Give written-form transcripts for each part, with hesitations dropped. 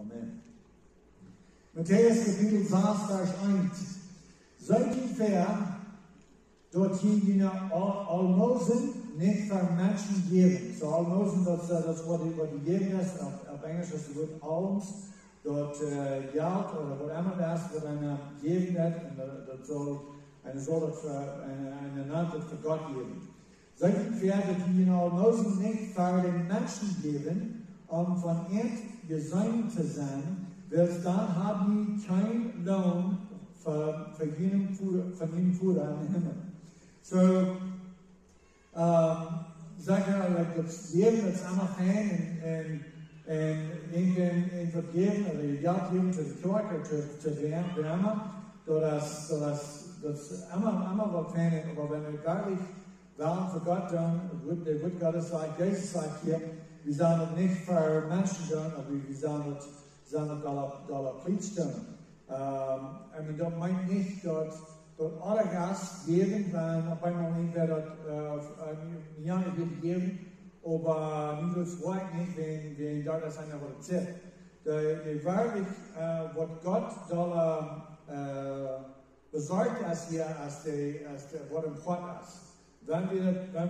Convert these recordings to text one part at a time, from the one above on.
Amen. Matthäus Kapitel 6, Vers 1. Seid fair, dort die almosen nicht für Menschen geben. So almosen, das Wort, die geben ist, auf Englisch ist das Wort alms, dort Geld oder whatever das, was einer geben wird, und das soll eine Name für Gott geben. Seid fair, dort die almosen nicht für den Menschen geben, von gesandt zu sein, weil dann haben die keinen Lohn für jeden Futter im Himmel. So, sag ja, das Leben ist einfach hin und vergeben oder Geld geben zu der Kirche, zu der Wärme, das immer was hin, aber wenn wir wirklich wollen für Gott tun, der Gott Gottes sagt, Jesus sagt hier, wir sollen es nicht für Menschen tun, aber wir sollen es aller Pflicht tun. Dat meint nicht, dass alle Gas geben, wenn auf einmal irgendwer das Jahre wird geben, aber nicht das freut nicht, wenn da das einer erzählt. Die wirklich, was Gott da besorgt ist hier, als was im Gott ist. Wenn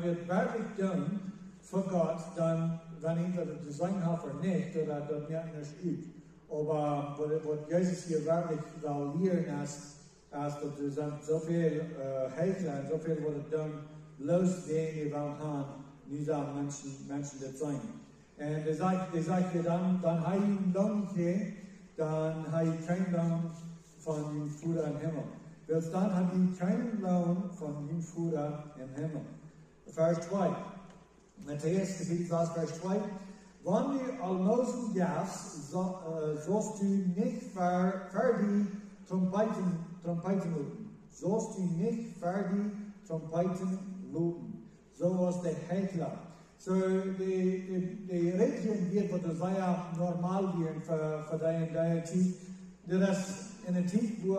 wir wirklich tun für Gott, dann, wenn entweder das sein hat oder nicht, oder das merken nicht übt. Aber was Jesus hier wirklich lehren ist, dass so viel Hekler und so viel, was dann losgehen, die wollen haben, diese Menschen das sein. Und er sagt hier dann habe ich einen Lohn gegeben, dann habe ich keinen Lohn von dem Futter im Himmel. Weil dann habe ich keinen Lohn von dem Futter im Himmel. Vers 2. Matthäus Kapitel 6, Vers 2. Wenn du Almosen gibst, sollst du nicht für die Trompeten luten. Sollst du nicht für die Trompeten luten. So ist der Hekler. So, die Regeln wird, was sehr normal wird für deine Zeit. Das ist in der Zeit, wo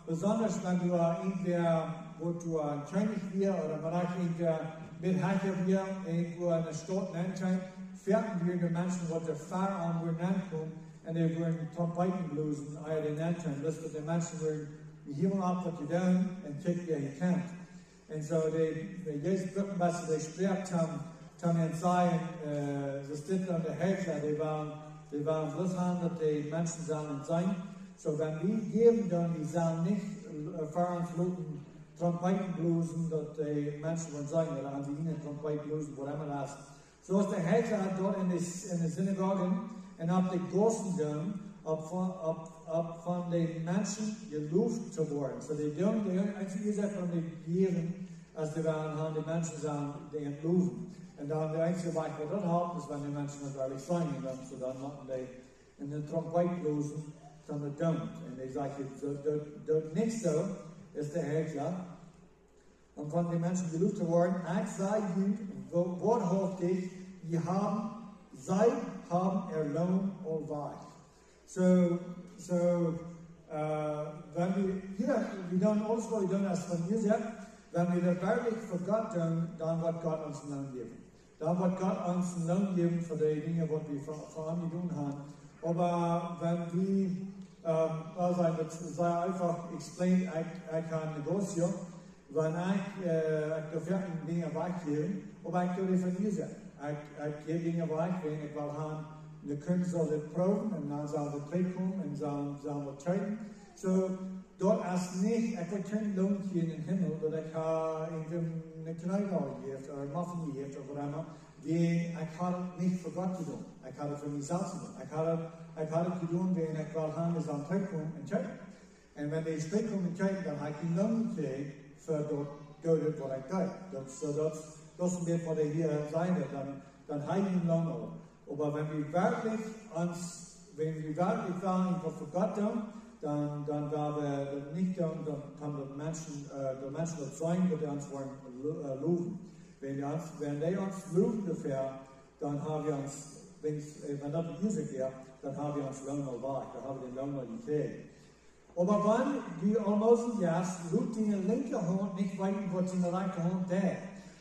besonders wenn du irgendwer, wo du ein König wirst, oder man irgendwer mit Hacker wirst, irgendwo in der Stadt nennt, vierten wir die Menschen, die der Fahrer an wo kommen, und die wollen Trompeten blosen, den Nanten. Das wird die Menschen wollen, die Himmel ab, was sie tun, und kicken, wie sie kennt. Und so, die Jesus gucken, was sie spricht, haben ihnen sagen, das steht an der Hälfte, die waren bloß haben, dass die Menschen sollen sein. So, wenn wir geben, dann, die sollen nicht für uns luten, Trompeten blosen, dass die Menschen wollen sein, oder an die ihnen Trompeten blosen, whatever das ist. So ist der Hekler dort in der Synagoge und auf den Gottesdienst, von den Menschen gelobt zu werden. So die einzige Sache von den Gieren, als die waren, die Menschen sagen, die entloben. Und dann der einzige Weg, was das halten, ist, wenn die Menschen natürlich sein. So dann machen die in den Trompetlosen, dann gedummt. Und ich sage, dort nicht so ist der Hekler. Und von den Menschen gelobt zu werden, ich sage Ihnen, worthaltig, sie haben ihr Lohn allweil. So, wenn wir tun alles, was wir tun, als von Jesus, wenn wir das wirklich für Gott tun, dann wird Gott uns einen Lohn geben. Dann wird Gott uns einen Lohn geben für die Dinge, die wir vor allem tun haben. Aber wenn wir, also das sei einfach explained, ich habe ein Negozio, wenn ich die vierten Dinge weggebe, aber ich tue die von Jesus. Ich gebe Dinge weg, wenn ich will haben, die Kunden sollen das proben, und dann sollen sie zurückkommen, und sollen wir töten. So, dort ist nicht, ich will keinen Lohn hier in den Himmel, dass ich eine Kneipe gibt, oder einen Muffin gibt, oder whatever, ich habe nicht für Gott zu tun. Ich habe für mich selbst zu tun. Ich habe zu tun, wenn ich will haben, die sollen zurückkommen und töten. Und wenn die zurückkommen und töten, dann habe ich einen Lohn gekriegt, für dort, wo ich gehe. Das ist mir von der hier sein wird, dann habe ich einen Lohn. Aber wenn wir wirklich wollen, was für Gott tun, dann werden wir das nicht tun, dann kann die Menschen das sein, die uns wollen loben. Wenn die uns loben dafür, dann haben wir uns, wenn das die Musik wäre, dann haben wir uns Lohn erwartet, dann haben wir den Lohn gekriegt. Aber wenn die Almosen gibst, lobt die linke Hand nicht weiter, was die rechte Hand tät.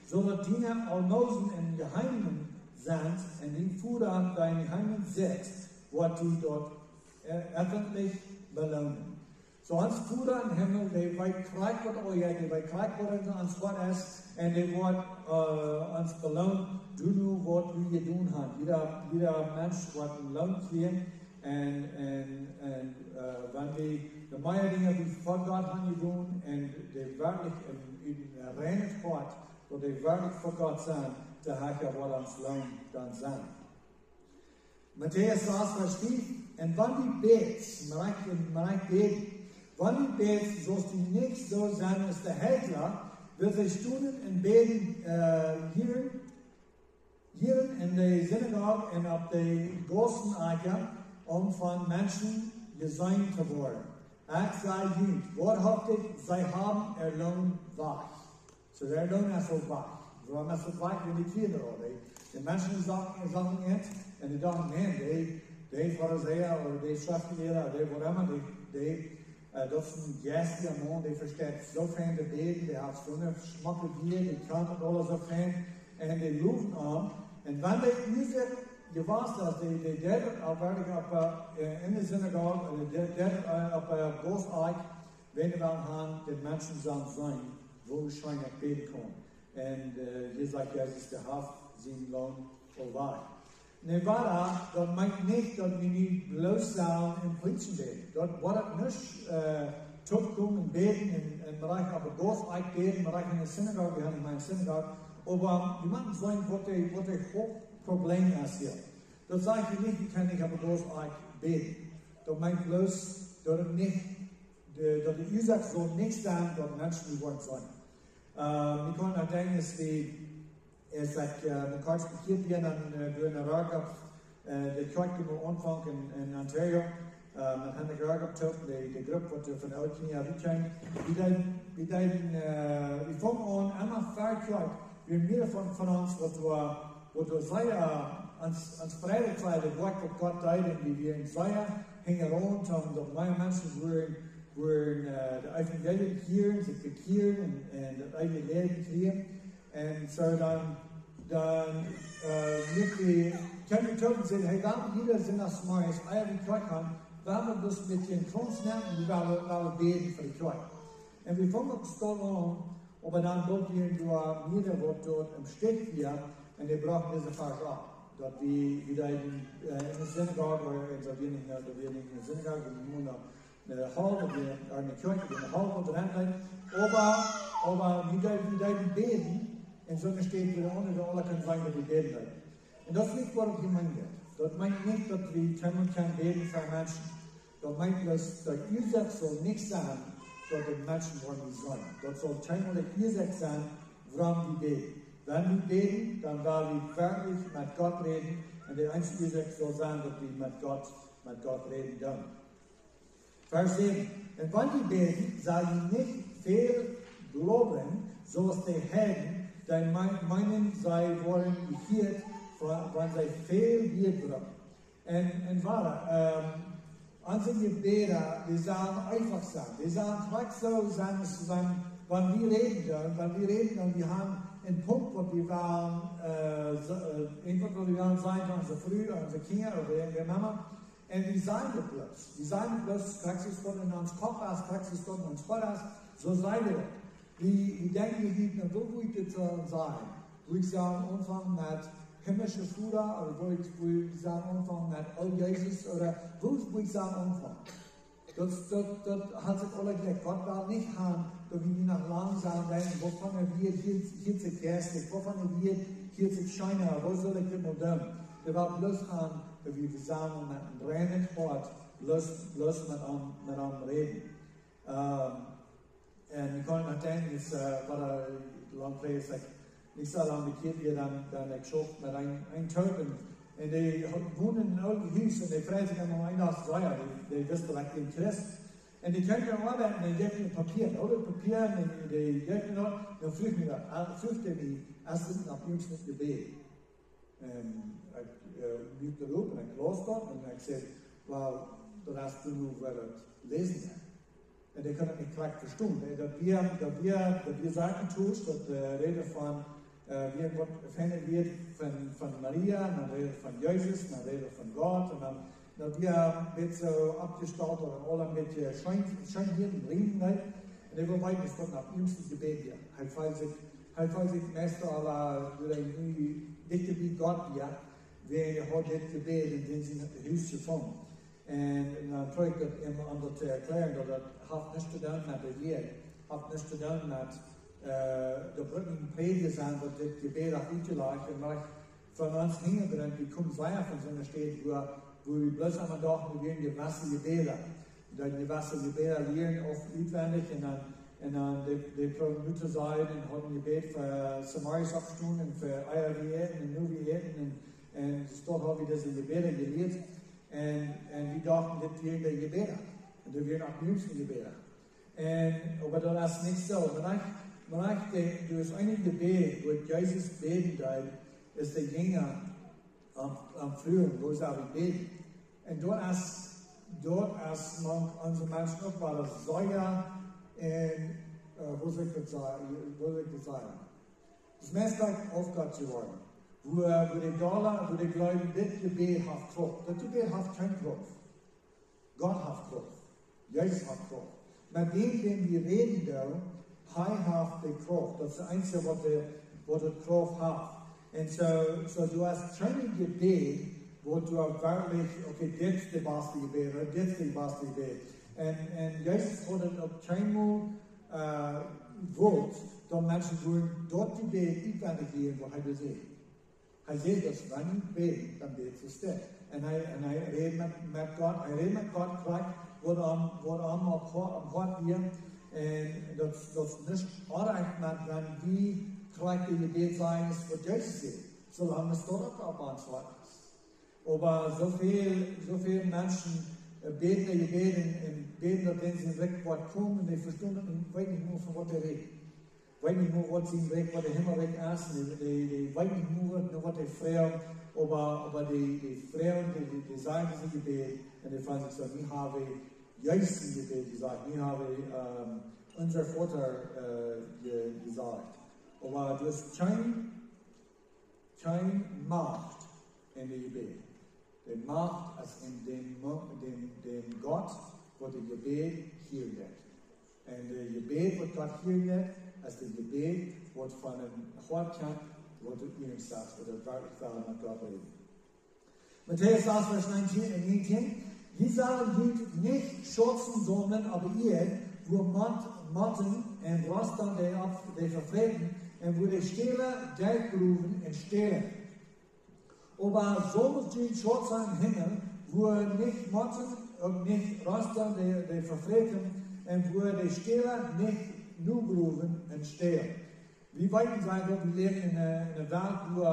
Sondern die Almosen im Geheimen sind, und die Futter an deinem Geheimen sitzt, was die dort öffentlich belohnen. So ons Vader im Himmel, die weet gelijk wat al jij, die weet gelijk wat ons Gott ist, en die wordt ons beloond, doe nu wat we doen gaan. Jeder Mensch wordt een loon krijgen, en wenn wir de mooie dingen die voor God gaan doen, en die werkelijk in reine Gott, dat die werkelijk voor God zijn, dan heb je wel ons loon dan zijn. Matthäus 6, vers 5, en wanneer die beet, maar ik beten, wanneer die beet, zoals die niet zo zijn als de Heidler, wil zij stonden en beten hier in de synagoge en op de großen Acker, van mensen gezien te worden. Ik zei jullie, wahrhaftig, zij hebben er loon weg. So der Lohn ist so wach. So haben wir so wach wie die Kinder. Die Menschen sagen jetzt, und die dachten, man, die Pharisäer oder die Schriftgelehrten oder die whatever, das ist ein geistiger Mann, der versteht so viel zu beten, der hat so eine schmucke Gier, die kann alles so viel, und die rufen an. Und wenn die User, du weißt das, die dort auch wirklich in der Synagoge, oder dort auf der Großeig, wenn wir haben, die Menschen sagen, waarschijnlijk beten kon. En hier sagt Jesus, der Haft zijn loon voorbij. Nevada, dat meint niet dat we niet bloos zijn in preachen beten. Dat wordt het niet terugkomen en beten en bereik op de Gospel beten, bereik in de synagoge, we hebben in mijn synagoge. Maar we moeten zeggen wat het hoofdprobleem is hier. Dat zeg je niet, je kan niet op de Gospel beten. Dat meint bloos dat het niet, dat de oorzaak zo niet staan dat mensen die worden zijn. Ik kan nog denken, als ik een kaart bekeerd ben door een raak op de kerk die we ontvangen in Ontario, dan heb ik raak op de groep wat van elke keer uitgaan. We vangen aan, allemaal verkrijg, we meer van ons wat we zeiden, ons vrijheid, het werk wat God deed, en die we in zeiden, hingen rond, omdat meer mensen worden de evangelie keren, zich bekeren en het eigen leven creëren. En zo dan kan je toch zeggen, hey, waarom jeder zin als maar eens eigen kerk gaan, waarom dus met je grond nemen en we beten voor de kerk. En we vangen op stel aan, op een aantal keer door midden wordt door een stuk hier, en die bracht deze vers af. Dat we in de synagoge, dat we in de synagoge, we moeten de hal, in de kerk, in de hal van de Randlijn, aber we deiden beten, en zo steht weer onder de alle kunnen zijn dat we beten. En dat is niet wat ik gemeend heb. Dat meint niet dat we kunnen beten voor mensen. Dat meint dus dat Ursache zal niet zijn dat de mensen worden zijn. Dat zal uiteindelijk Ursache zijn waarom we beten. Wenn wir beten, dann werden wir wirklich mit Gott reden. Und die einzige Ursache soll sein, dass wir mit Gott reden können. Vers 7. Und wenn wir beten, soll ihr nicht viel glauben, so dass die Heiden, die meinen, sie wollen geführt, wenn sie viel Bier brauchen. Und warte, unsere Gebete, die sollen einfach sein. Die sollen gleich so sein, wenn wir reden und wir haben een punt wat we waren, irgendwann wat we waren zijn van onze vroeger, onze kinderen of de mama. En we zijn er plus. We zijn er plus, straks is tot in ons kop als, straks is tot in ons God als. Zo zijn we. We denken niet naar hoe ik dit zal zeggen. Hoe ik zal ontvangen met hemelse Vader, of hoe ik zal ontvangen met O Jezus, of hoe ik zal ontvangen. Dat hat sich alle gleich. Gott will nicht haben, dass wir nach langsam denken, wovon wir hier zu gerstig, wovon wir hier zu scheiner, wo soll ich denn tun? Wir wollen bloß haben, dass wir zusammen mit einem reinen Wort bloß mit einem reden. Und wir können noch denken, es war lang nicht so lange bekehrt wie dann geschafft mit einem Töten. En die wonen in een oude huis en die vrij zich helemaal een als zij, die wisten wat in Christ. En die kunnen arbeiten en die geven papier, oude papier en die geven dat, dan vroeg hij me, als het naar ons niet gebeden. En ik liep erop en ik las dat en ik zei, wel, dat hast du nu wel het lezen. En die kunnen het niet gelijk verstaan. Dat we zaken tust, dat reden van wir finden wird von Maria, man redet von Jesus, man redet von Gott und Da wir mit so abgestaut oder alle mit schein hier in Riemen, und er war weit gesprochen ab ihm zu Gebet hier. Halt sich Meister aller, du nicht wie Gott hier, wer hat das Gebet in den Sinne Hilfe gefunden. Und dann tue ich das immer anders zu erklären, dass das hat nichts zu tun mit der Lehre, hat nichts zu tun mit der Brücken Predige sein, was das Gebet auch ausgelegt und von uns hingebrennt, wie kommt es weiter von so einer Stadt, wo wir bloß einmal doch mit den gewassenen Gebeten. Und dann die gewassenen Gebete lernen oft auswendig und dann die Minuten sein und haben Gebet für Samaris abstunden und für Eiervieten und Nuvieten und dort habe ich diese Gebete gelehrt. Und wir dachten, das wären die Gebete. Und das wären auch die jüngsten Gebete. Aber das ist nicht so. Man du hast einige Gebete, wo Jesus beten kann, ist der Jünger am Führen, wo sie aber beten. Und dort ist man, unsere Menschen auch, war das Säuer wo soll ich das sagen? Das meiste auf Gott zu wollen. Wo die Gläubigen das Gebet hat Frucht. Das Gebet hat keine Frucht. Gott hat Frucht. Jesus hat Frucht. Mit dem, den wir reden, hat die Frucht. Das ist das Einzige, was die Frucht hat. Und so du hast keine Gebet, wo du wirklich, okay, das ist das beste Gebet, oder das ist das beste Gebet. Und Jesus hat auf keinem Wort, dass Menschen wollen dort die Gebet nicht gehen, wo er sieht. Er sieht, dass wenn ich bete, dann betet es das. Und er redet mit Gott, gleich, wo er am Hort wird. Und das nicht anreicht, wenn wie gleich die Gebet sein ist, was Jesus sieht, solange es dort auch antwortet ist. Aber so viele Menschen beten die Gebete und beten, dass wenn sie in den Wort kommen und die verstehen und weiß nicht nur, von was er redet. Weiß nicht nur, was sie im Weg, was der Himmel weg ist, die weiß nicht nur, was die Frauen, aber die Frauen, die sagen diese Gebet, und die fragen sich so, ich habe Jesus im Gebet gesagt, ich habe unser Vater gesagt. Aber du hast keine Macht in dem Gebet. Die Macht ist in dem Gott, wo das Gebet hier wird. Und das Gebet, was Gott hier wird, ist das Gebet, was von einem Hort kommt, wo du ihnen sagst, wo du wirklich mit Gott reden. Matthäus 8, Vers 19. Die sollen nicht schützen sollen, aber ihr, wo Motten und Rostern die verfreten, und wo die Stähle durchgruben und stehlen. Aber so muss die schützen im Himmel, wo nicht Motten und nicht Rostern die verfreten, und wo die Stähle nicht nur gruben und stehlen. Wie weit sein wir leben in einer Welt, wo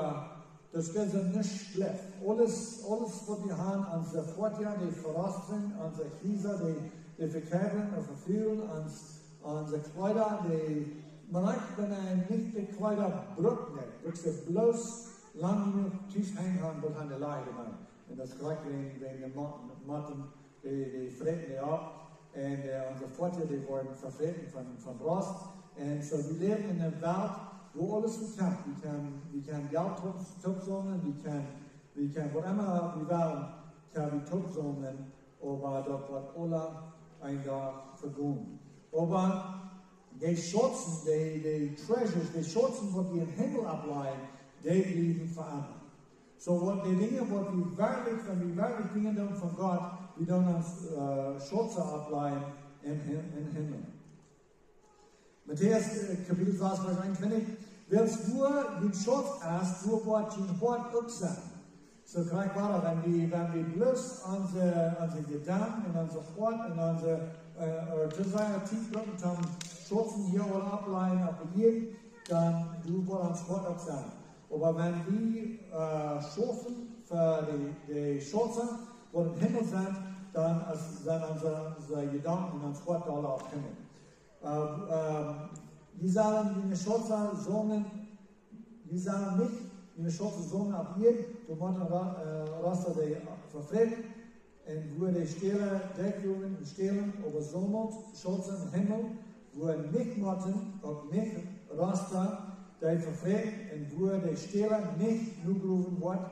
das Ganze nicht schlecht. Alles, was wir haben, unsere Vorteile, die verrosten, unsere Häuser, die verkehren und verführen, unsere Kleider, man kann nicht die Kleider brücken, das ist bloß lang genug tief hängen, wo an der Leide man. Und das gleich wegen der Motten, die freten die ab. Und unsere Vorteile, die wurden verfreten von Rost. Und so wir leben in einer Welt, wo alles geklappt. Wir können Geld topsonnen, wir können wo immer wir wollen, können wir topsonnen, aber dort wird alle ein Tag vergehen. Aber die Schätze, die Treasures, die Schätze, die wir im Himmel ableihen, die blieben für immer. So die Dinge, wenn wir wirklich Dinge tun von Gott, wir tun uns Schätze ableihen im Himmel. Matthäus Kapitel 2, Vers 21. Wils nur den Schutz erst, wo wird den Hort sein. So gleich war das, wenn wir bloß unsere Gedanken und unser Hort und unsere Desire tiefdrücken zum Schützen hier oder ableihen, aber hier, dann du wirst uns Hort sein. Aber wenn wir schaffen für die Schütze, wo im Himmel sind, dann sind unsere Gedanken und unser Hort alle auf Himmel. Wir sagen, die Schotzer Sohnen, wir sagen nicht, die Schotzer Sohnen ab hier, wo man Raster die verfreten, und wo die Stähle wegjugen und stehlen, aber somit Schotzer im Himmel, wo nicht Motten und nicht Raster die verfreten, und wo die Stähle nicht nur gerufen wird,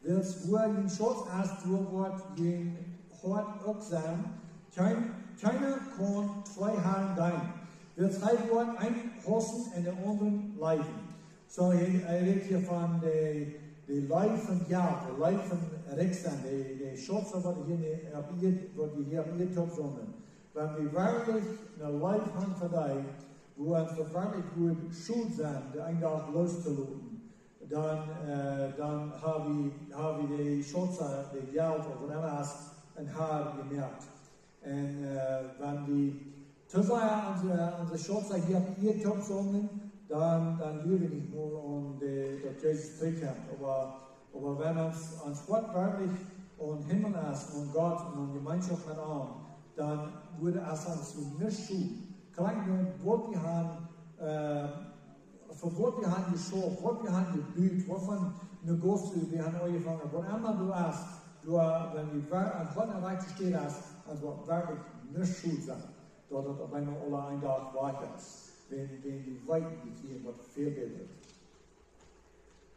wird es wohl in Schutz erst durchwort, den hart auch sein. Keiner kann zwei Herren dienen. Wird es halt Wort ein Hossen und den anderen leiden. So, er redet hier von der Leid von Geld, der Leid von Rechstand, der Schutz, was wir hier auf ihr Top sondern. Wenn wir wirklich eine Leid haben für dich, wo uns doch wirklich gut schuld sind, die eigentlich loszulassen, dann habe ich die Schutz, die Geld oder whatever ein Haar gemerkt. Und wenn wir unsere Schutz hier auf ihr Top sondern, dann lügen wir nicht nur und dass Jesus zurückkommt. Aber wenn uns Gott wirklich und Himmel ist und Gott und Gemeinschaft mit an, dann würde es uns nicht schuld. Klar, was wir haben, für was wir haben geschaut, was wir haben gebüht, wovon eine Großzüge wir haben angefangen, was immer du hast, wenn wir an Gott erreicht steht, als wir wirklich nicht schuld sind, dort auf einmal alle ein Tag weiter ist. Wenn die Weiten hier was fehlbildet.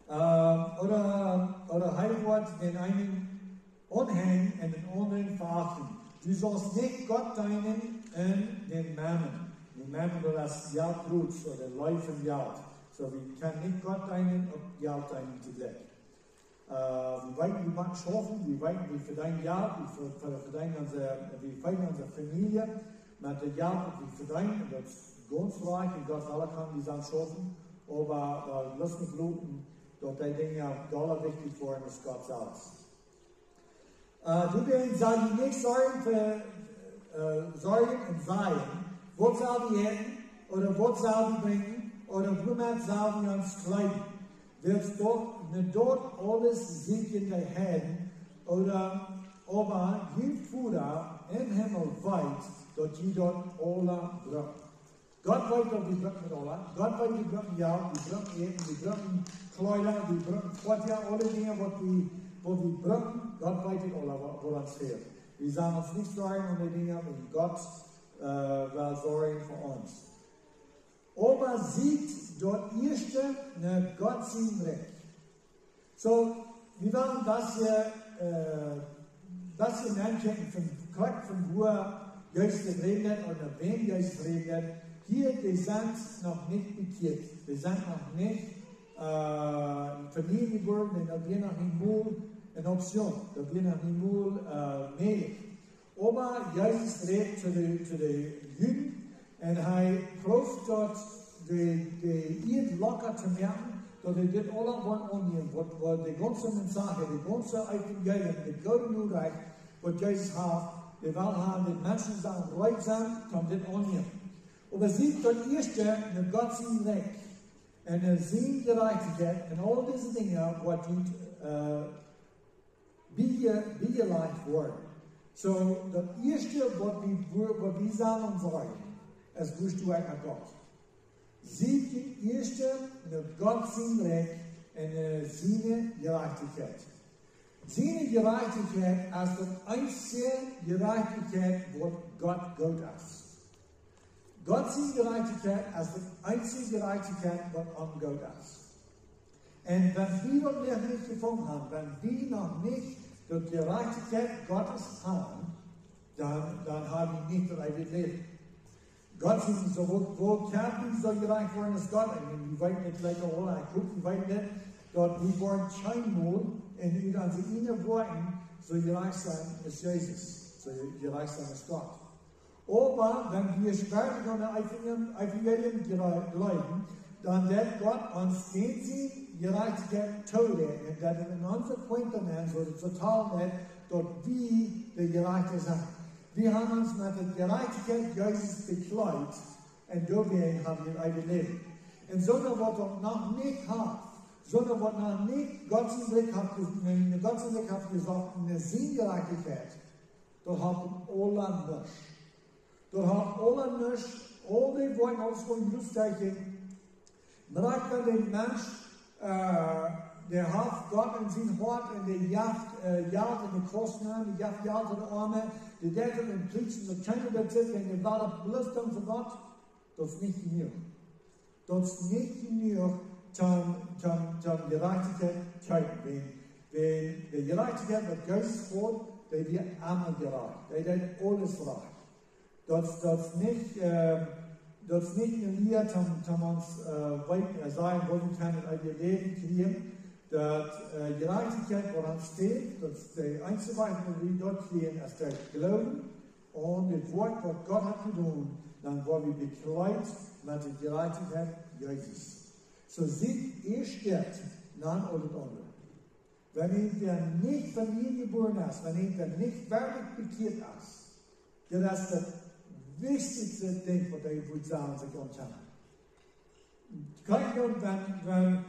Oder Heilwort, den einen anhängen und den anderen verachten. Du sollst nicht Gott dienen und den Mammon. Den Mammon oder das Jagdbrut oder Leid von Jagd. So, wir können nicht Gott dienen und Jagd dienen zugleich. Wir weiten die Macht schaffen, wir weiten die für dein Jagd, wir feiern unsere Familie mit der Jagd, wir für dein, ganz reich und Gott alle kann die Sachen schaffen, aber lass nicht bluten, dort die Dinge doller wichtig für uns Gott selbst. Du willst sagen, nicht sorgen und seien, was soll die essen, oder was soll die bringen, oder womit soll die uns kleiden. Willst doch nicht dort alles siegen der Herden, aber je Futter im Himmel weit, dort die dort alle brauchen. Gott weiß, dass wir brauchen mit Allah. Gott weiß, wir brauchen Jagd, wir brauchen Eten, wir brauchen Kleider, wir brauchen Quartier, alle Dinge, was wir brauchen. Gott weiß Allah, wo uns fehlt. Wir sollen uns nicht sorgen um die Dinge, und Gott will sorgen für uns. Aber sieht dort erste eine Gott sein Recht. So, wir wollen das hier nachdenken, von wo Geist redet oder wen Geist redet. Hier, die sind noch nicht bekehrt. Wir sind noch nicht Familie geworden, und da wir noch nicht mal eine Option, da wir noch nicht mal möglich. Aber Jesus redet zu den Juden und er prüft dort die locker zu merken, dass die das alle wollen annehmen, was die ganze Sache, die ganze Evangelium, das Gute Reich, was Jesus hat, wir wollen haben, die Menschen sagen, reich sein, kann das annehmen. Aber sieht dort erste eine Gott sein Recht, eine sein Gerechtigkeit und all diese Dinge, die beigelegt wurden. So, das erste, was wir sagen sollen, es wirst du nach Gott. Sieht die erste eine Gott sein Recht und eine seine Gerechtigkeit. Seine Gerechtigkeit ist die einzige Gerechtigkeit, was Gott gut ist. Gottes Gerechtigkeit ist die einzige Gerechtigkeit, was an Gott ist. Und wenn wir das nicht gefunden haben, wenn wir noch nicht die Gerechtigkeit Gottes haben, dann haben wir nicht das ewige Leben. Gott sagt so, wo kann so gerecht werden als Gott? Wir wollen nicht gleich alle gucken, wir wollen nicht, dort wir wollen scheinbar in unseren Worten so gerecht sein als Jesus, so gerecht sein als Gott. Aber wenn wir später an der Evangelium glauben, dann wird Gott uns diese Gerechtigkeit tun. Und dass in unser Point so total wird, dort wie die Gerechte sind. Wir haben uns mit der Gerechtigkeit Jesus gekleidet und deswegen haben wir ein Leben. Und sondern was wir noch nicht haben, sondern was noch nicht Gottes Blick hat gesagt, eine Sinngerechtigkeit, dort haben alle nichts. Dort haben alle nichts, alle wollen alles von Lustzeichen. Bereikt man den Mensch, der hat Gott in sein Hort und der jagt in die Kosten an, der jagt in die Arme, der denkt in Priester, der keiner das ist, wenn der wahre Belastung von Gott, das ist nicht genug. Das ist nicht genug, zum Gerechtigkeit kämpfen. wenn de gerechtigheid wat Geistes wordt, dat wir allemaal gerecht. Dat alles recht. Dat is niet een leer om ons zeggen, wat we kunnen uit je leven krijgen. Dat gerechtigheid waar ons steht, dat is de einzige wijze die we dort krijgen, is dat geloven aan het woord wat Gott hat gedaan. Dan worden we bekleid met de gerechtigheid Jezus. So sieht steht nach und andere. Wenn ihr nicht von mir geboren ist, wenn ihr nicht wirklich bekehrt ist, das ist das wichtigste Ding, was ich würde sagen, sich umschauen. Kein Grund, wenn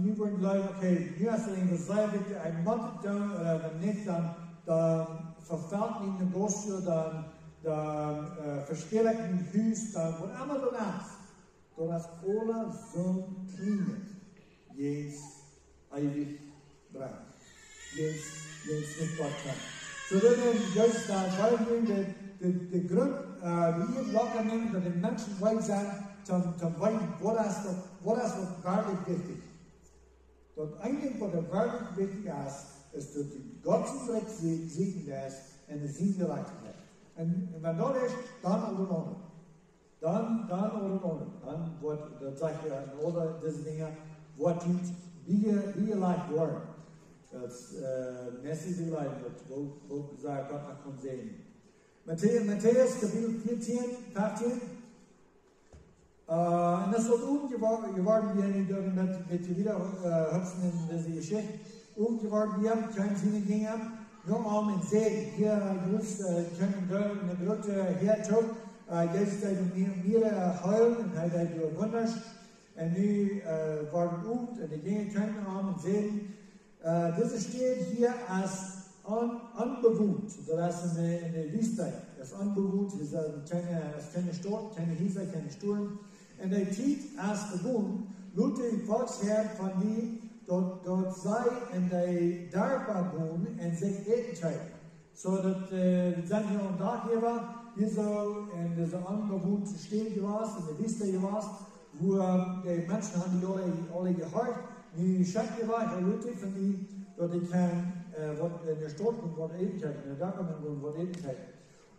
wir würden glauben, okay, hier hast du irgendwas sehr wichtig, ein Motto tun, oder wenn nicht, dann verfällt mir eine Großtür, dann verstehe ich ein Haus, dann wird immer so nass. Doordat alle zo'n klingen, jeens ewig brengt. Jeens niet wat kan. Zodat we juist daar buiten de grond die hier locker nemen, dat de mensen wij zijn, te weten wat is wat werkelijk wichtig. Dat eigenlijk wat er werkelijk wichtig is dat die Godsrecht zegend is en de ziengerechtigheid. En wenn dat is, dan alle anderen. Dann wird, das sagt ja in oder diese Dinge, was tut, wie ihr leicht worden. Das mäßige Leiden wird, wo gesagt, Gott hat schon sehen. Matthäus, Kapitel 14, 15. Und das wird umgeworden, wir nicht dürfen mit wieder hüpfen in diese Geschichte. Umgeworden, wir können Siene gingen, nur um in See, hier grüßt, können wir in der Brücke hertun. Jesus deed meer huilen en hij deed door wonders. En nu worden oefend en de dingen kunnen aan en zeggen. Deze steht hier als unbewohnt. Dat is in de Wüste. Das ist unbewohnt, es ist keine Stadt, keine Häuser, keine Sturm. Und er tiet als bewohnt, lud den Volksherr von die dort sei und die dankbar wohnen und sich eten. So dass sind hier und da hier war, hier so in dieser unbewohnten Stelle gewesen, in der Wüste gewesen, wo die Menschen haben die alle gehört, die Schächte war, der Leute von die, dort die kann, in der Stadt und dort Ewigkeit, in der Dankbarkeit und dort Ewigkeit.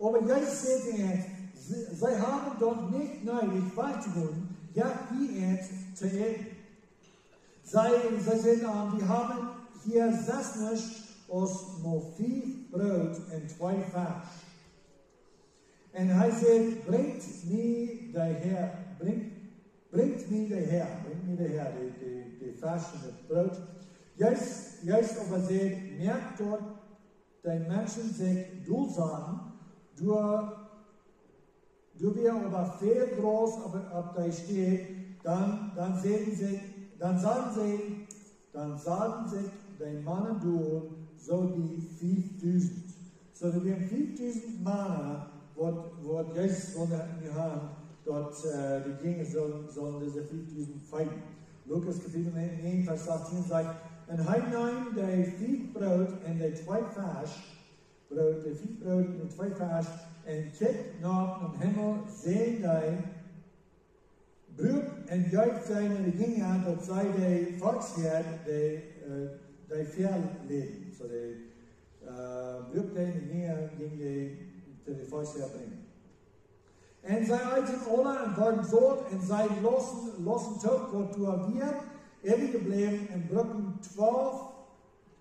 Aber Jesus sagt ihnen, sie haben dort nicht nötig weiterzugehen, ja, wie zu eten. Sie sagen, wir haben hier 6 aus nur 5 Brot und 2 Fisch. Und er sagt, bringt mir daher, die Fisch und das Brot. Jetzt aber sagt, merkt dort, die Menschen sich duldsam, du wir aber viel groß, aber ob da steht, dann sagen sie, die Mannen durch, so die 5000. So, da werden 5000 Mannen, wo Jesus von der haben, dort die Dinge sollen diese 5000 feiern. Lukas Kapitel 1, Vers 18 sagt, und hij nahm die 5 Brot und die 2 Fisch, die 5 Brot und die 2 Fisch, und kijkt nach dem Himmel, sehen die Brot und juicht seine die Dinge an, dort sei die Volksherr, die Verleben. So, die Brot die Dinge gegen die Volksherr bringen. Und sie eiten alle und waren dort und sie losen tot, wo wir ewig geblieben und brücken 12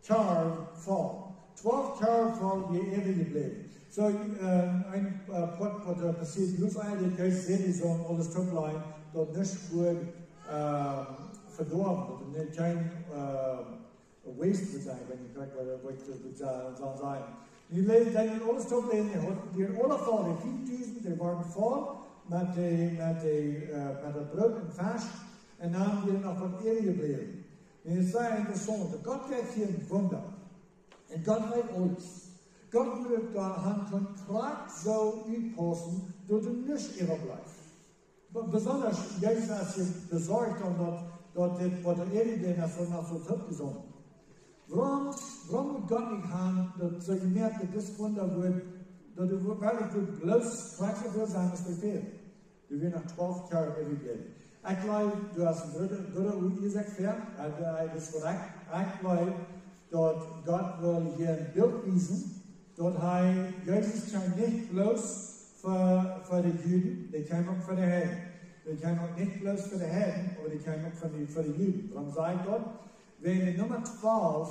Jahre voll. 12 Jahre voll, wir ewig geblieben. So, ein Punkt, was passiert, bloß eine, die sehen, so alles Topline, dort nicht gut verdorben, dort kein Waste wird sein, wenn ich gerade sagen. Die leben dann in alles Topline, die alle voll, die 5000, die waren voll mit der Brot und Fisch. En dan weer nog wat eerder gebleven. En het is interessant. Gott geeft hier een Wunder. En Gott weet alles. Gott wird da Kontrakt so uitpassen, dat er nichts überbleibt. Besonders jetzt, als je besorgt dat dit wat er eerder deed, als er nog zo teruggezonden. Waarom moet Gott niet gaan, dat zo gemerkt dat dit Wunder wordt, dat er wirklich bloß krachtig wird sein, als befehl. Die wir nach 12 Jahren ewig leben. Ich glaube, du hast ein guter Ursache für, das ist korrekt. Ich glaube, dort Gott will hier ein Bild wiesen, dort hat Jesus kam nicht bloß für die Juden, die kam auch für die Heiden. Die kam auch nicht bloß für die Heiden, aber die kam auch für die Juden. Darum sagt Gott, wenn die Nummer 12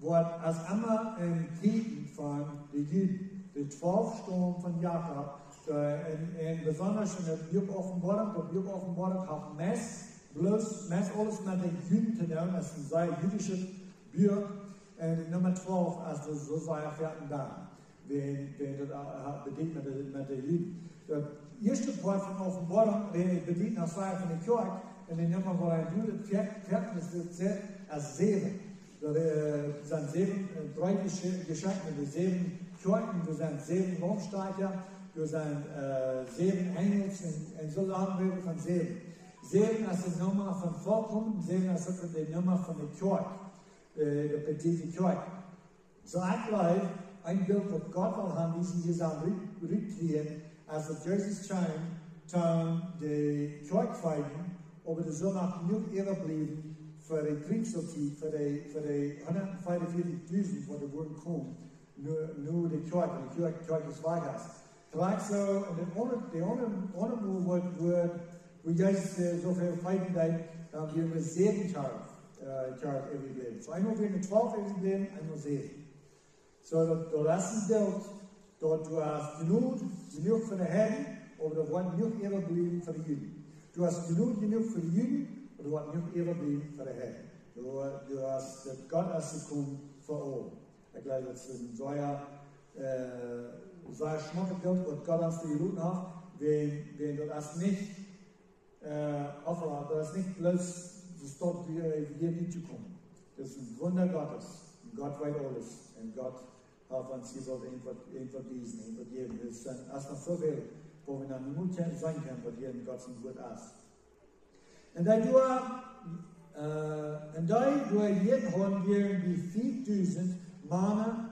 wird als immer ein Titel von den Juden, die 12 Stunden von Jakob, und besonders in der Buch-Offenbarung hat bloß alles mit den Juden zu tun, das ist ein jüdisches Buch, und Nummer 12, also so sei er fertig da, wenn das bedient mit den Juden. Der erste Part von Offenbarung bedient nach Seite von der Kirche, und die Nummer, wo ein Jude fertig ist, wird als Seelen. Das sind 7 drei Geschenke, die 7 Kirchen, das sind 7 Wohnsteiger, das sind 7 Engel, und so sagen wir von 7. 7 ist die Nummer von Vollkommen, 7 ist die Nummer von der Kirche, der petite Kirche. So eigentlich ein Bild, das Gott will haben, diesen Gesamt rückkriegen, als Jesus kam, die Kirche feiern, aber das soll noch genug Ehre bleiben, für die Kriegszeit, für die 144.000, die wurden kommen, nur die Kirche des Weihers. Gleich so, und der ohne Mal, wo Jesus so viel Feiten hat, haben wir eine 7 Tag ewig leben. So einmal wir eine 12 ewig leben, einmal 7. So, das ist ein Bild, dort du hast genug für die Heiden, aber da wird genug Ehre bleiben für die Juden. Du hast genug für die Juden, und du hast nicht überblieben für die Heiden. Du hast Gott als gekommen für alle. Ich glaube, das ist ein sehr schmuckes Bild, was Gott uns für die Juden hat, wenn du das nicht du hast nicht bloß das dort hier nicht zu kommen. Das ist ein Wunder Gottes. Und Gott weiß alles. Und Gott hat uns hier so irgendwas diesen, irgendwas geben. Das ist erstmal so viel, wo wir dann nicht sein können, was hier in Gott so gut ist. Und da jeden haben wir die 4000 Männer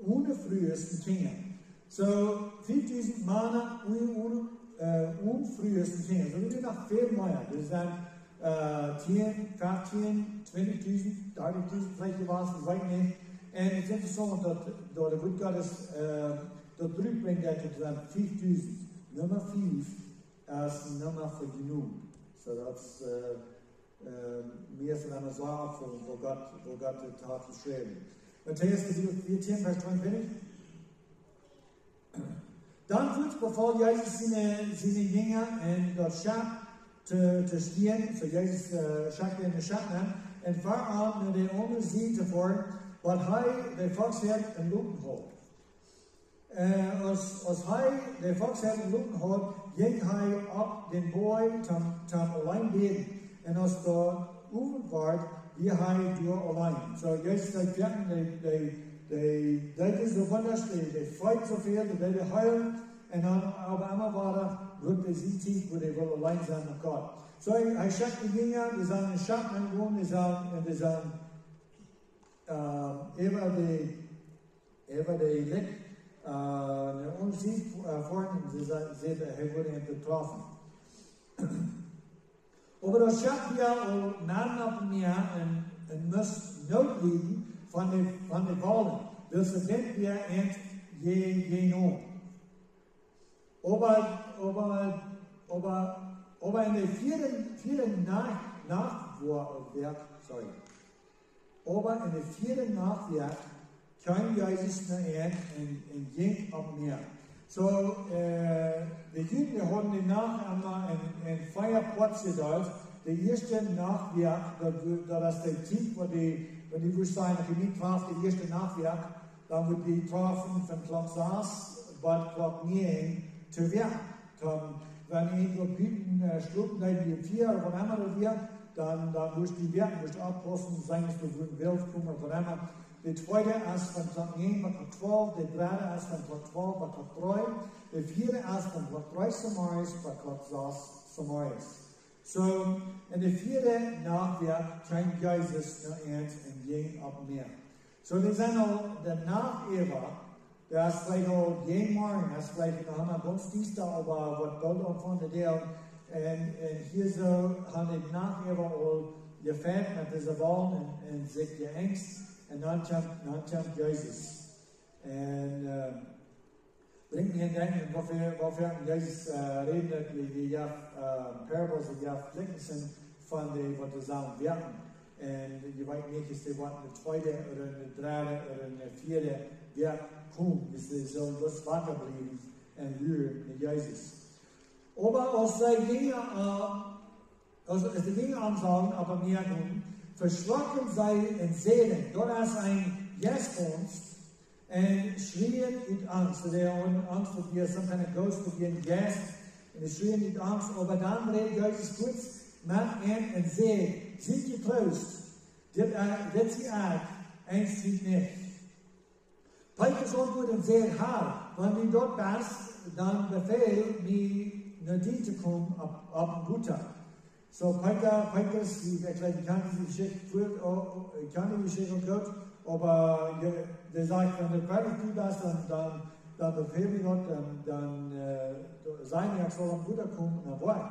ohne frühesten Kinder. So 4000 Männer ohne frühesten Kinder. So wir noch viel mehr. Das sind 10, 15, 20.000, 30.000 vielleicht war es, ich weiß nicht. Und es ist interessant, dass der Wort Gottes dort zurückbringt, dass es 5.000. Nummer 5 ist Nummer für genug. So that's mehr als eine Sache, wo Gott die Tat beschreibt. Matthäus 14, Vers 42. Dann wird befahl Jesus seine Jünger in das Schaf zu stehen. So Jesus schaut in den Schatten an und fahr an nach der anderen Seite vor, was der Volksherr in Luken hat. Als der Volksherr in Luken hat, ging ab den Boy tam allein beten. Und als der Uwe war, wie durch allein. So, Jesus sagt, das ist so wunderbar, die freut so viel, die heilen. Und dann aber einmal war wirklich die Zeit, wo die wohl allein sein mit Gott. So, er schickt die Jünger, die sind in Schatten angekommen, die sind über die Licht. Und sie vorhin, er wurde betroffen. Aber das schafft ja auch nach mir und muss Not liegen von den Wallen. Das sind wir je noch. Aber in der vierten Nachwerk kam Jesus nachher und ging ab mir. So, die Juden haben die Nacht einmal ein Feierplatz gedacht. Der erste Nachwerk, das ist der Zeit, wo die Wüsteine Gebiet traf, der erste Nachwerk, dann wird die trafen von Klock 6 bis Klock 9 zu Werk. Wenn irgendwo bieten, schlucken, die 4 oder was immer das wird, dann muss die Werke abpassen, sagen, dass du willst, kommen oder was immer. Der zweite ist von Klock 9 bis Klock 12, der dritte ist von Klock 12 bis Klock 3, der vierte ist von Klock 3 Samaris bis Klock 6 Samaris. So, in der vierten Nachwerk kam Jesus nach Erd und ging ab Meer. So, wir sind auch der Nachewer, der ist vielleicht auch jeden Morgen, das ist vielleicht noch einmal Gottesdienstag, aber was Gott von der und hier so haben die Nachewer auch gefällt mit dieser Wahl und sich geängst. und dann kommt Jesus. Und bringt mir in Denken, wofür Jesus redet, wie ja Parables, die ja Flicken sind von dem, was die Sachen wirken. Und je weet niet, is dit wat een tweede, of een derde, of een vierde werk komt. Dus ze zullen dus wakker blijven en luren naar Jezus. Aber als die Dinge ansagen, aber mehr tun, verschrocken sei und sehen, dort ist ein Jeskonst und schrien in Angst. Der Angst vor dir, some kind of ghost for dir, yes, und sie schrien in Angst, aber dann redet Jesus kurz, macht ihn und sagt, seid getrost, dit sie auch, eins zieht nicht. Petrus antwortet und sagt, Herr, wenn du dort bist, dann befehl mir, naar die te komen op een Buddha. So Petrus, ich kann die Geschichte gut, aber der sagt, wenn du fertig bist, dann befehl mir Gott, dann sein Werk soll am Buddha kommen und er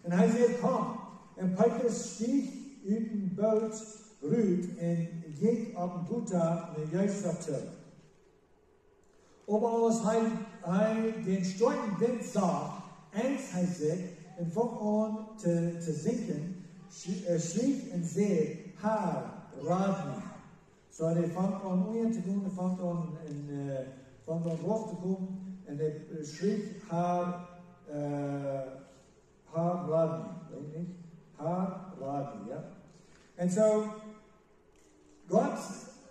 und er sagt, komm. Und Petrus stieg uit een boot, ruht, en ging op een Buddha naar Jeschicht. Aber als hij den starken Wind sah, Angst heißt es, und fängt an zu sinken, schrieb und sagt, Herr, rat mich. So, er fängt an zu tun, er fängt an drauf zu kommen, und er schrieb, Herr, rat mich. Herr, rat mich, ja. Und so, Gott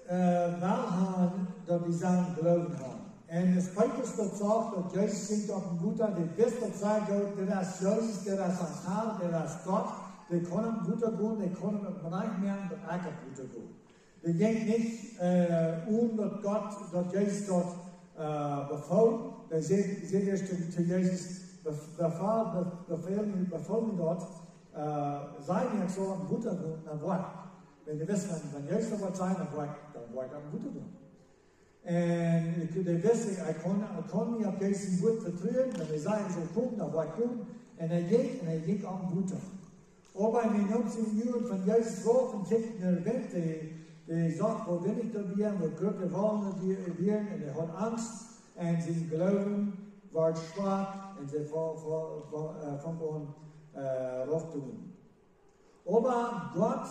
will haben, dass wir sagen, glauben haben. En als Petrus dat zag, dat Jezus zingt op een Buddha, die wist dat zij God, dat is Jezus, dat is ons Herr, dat is Gott, die kon op Buddha gaan, die kon op bereik merken, dat ik op Buddha ga. Die ging niet dat Gott, dat Jezus dat beval. Hij zei eerst tegen Jezus, bevel me dat, zijn ik zal op Buddha gaan, dan word ik. Wenn die wissen, wenn Jezus dat wat zijn, dan word ik op Buddha gaan. En de wist, ik kon niet op Jezus woord vertrouwen, wenn hij zei, zo komen, dan word ik komen. En hij ging op Buddha. Aber in den 19 Jahren von Jesus drauf und kriegt eine Wind, die sagt, wo bin ich da wieder, wo Gott wollen wir, und er hat Angst, und sie glauben, wird schwach, und sie fangen an raufzutun. Aber Gott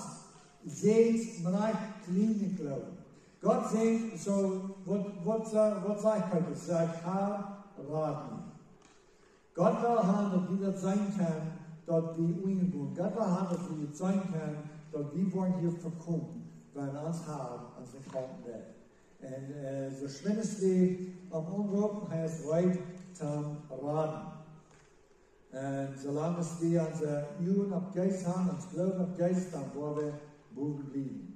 sieht bereits kleine Glauben. Gott sieht, so, was sagt Petrus? Sagt, Herr, rat mich. Gott will haben, dass wir das sein können, dass wir umgehen. Gott will haben, dass wir das sein können, dass wir wollen hier verkommen, wenn uns haben, uns nicht kommen wird. Und so schlimm ist wie am Umrufen, heißt weit zum Raten. Und solange wir unsere Üben auf Geist haben, uns Glauben auf Geist, dann wollen wir boven bleiben.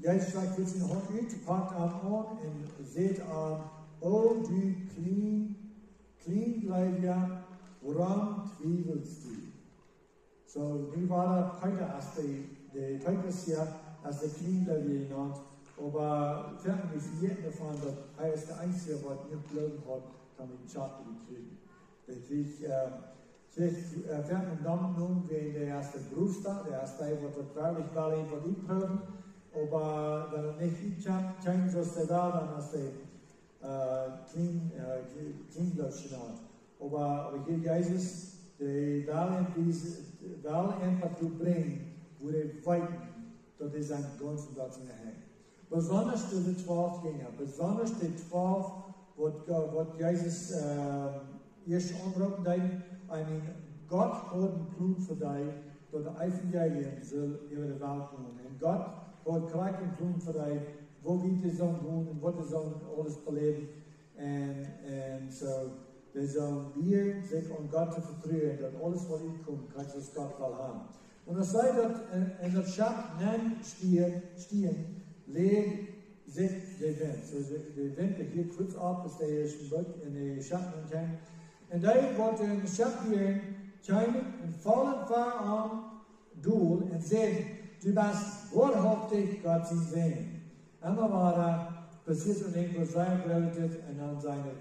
Geist sagt, wir sind heute ut, pakt an und seht an, o du Kleingläubiger, woran zweifelst du? So, wie war der Peter, als der Petrus hier, als der Kleingläubiger genannt, aber fern ist jeden davon, dass er ist der Einzige, der nicht glauben hat, kann mit dem Schatten kriegen. Der kriegt fern einen Namen nun, wie der erste Berufstag, der erste, der wird wirklich mal einfach prüfen. Aber wenn er nicht kommt, so ist er da, dann ist er Kleingläubig genannt. Aber hier Jesus, der will einfach bringen, wo er weiten, dass er seinen ganzen Platz in der Hand. Besonders die 12 Jünger, besonders die 12, was Jesus erst anrufen, Gott hat einen Plan für dich, dass der Evangelium soll über die Welt kommen. Und Gott hat gleich einen Plan für dich, wo wir die sollen tun und was die sollen alles beleben. Und so, wir sollen sich an Gott zu vertrauen, dass alles, was ihm kommt, kann das Gott will haben. Und es sei, dass in der Schatten stehen, legt sich der Wind. So, der Wind geht kurz ab, bis der erste Boot in die Schatten kommt. Und da wird in der Schatten hier kommen und fallen vor am Doel und sagen, du bist wahrhaftig Gott zu sehen. Einmal war er, passiert und irgendwo sein gelautet und dann seine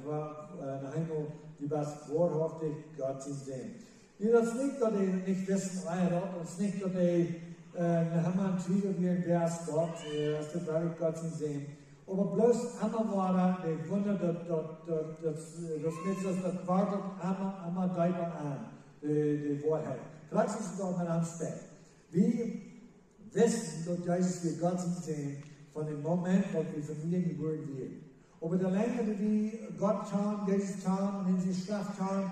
Himmel, du bist wahrhaftig Gott zu sehen. Das nicht, dass die nicht wissen, es nicht, dass die dann haben wir Twitter wie ein Vers Gott, das ist wirklich Gott zu sehen. Aber bloß einmal war da, der Wunder, das nicht so, das wartet einmal deutlich an, die Wahrheit. Vielleicht ist es auch mal am Spät. Wie wissen, dass Jesus wie Gott zu sehen, von dem Moment, wo die Familie geboren wird. Aber der länger wie Gott kam, Jesus kam, und in sie Schrift kam,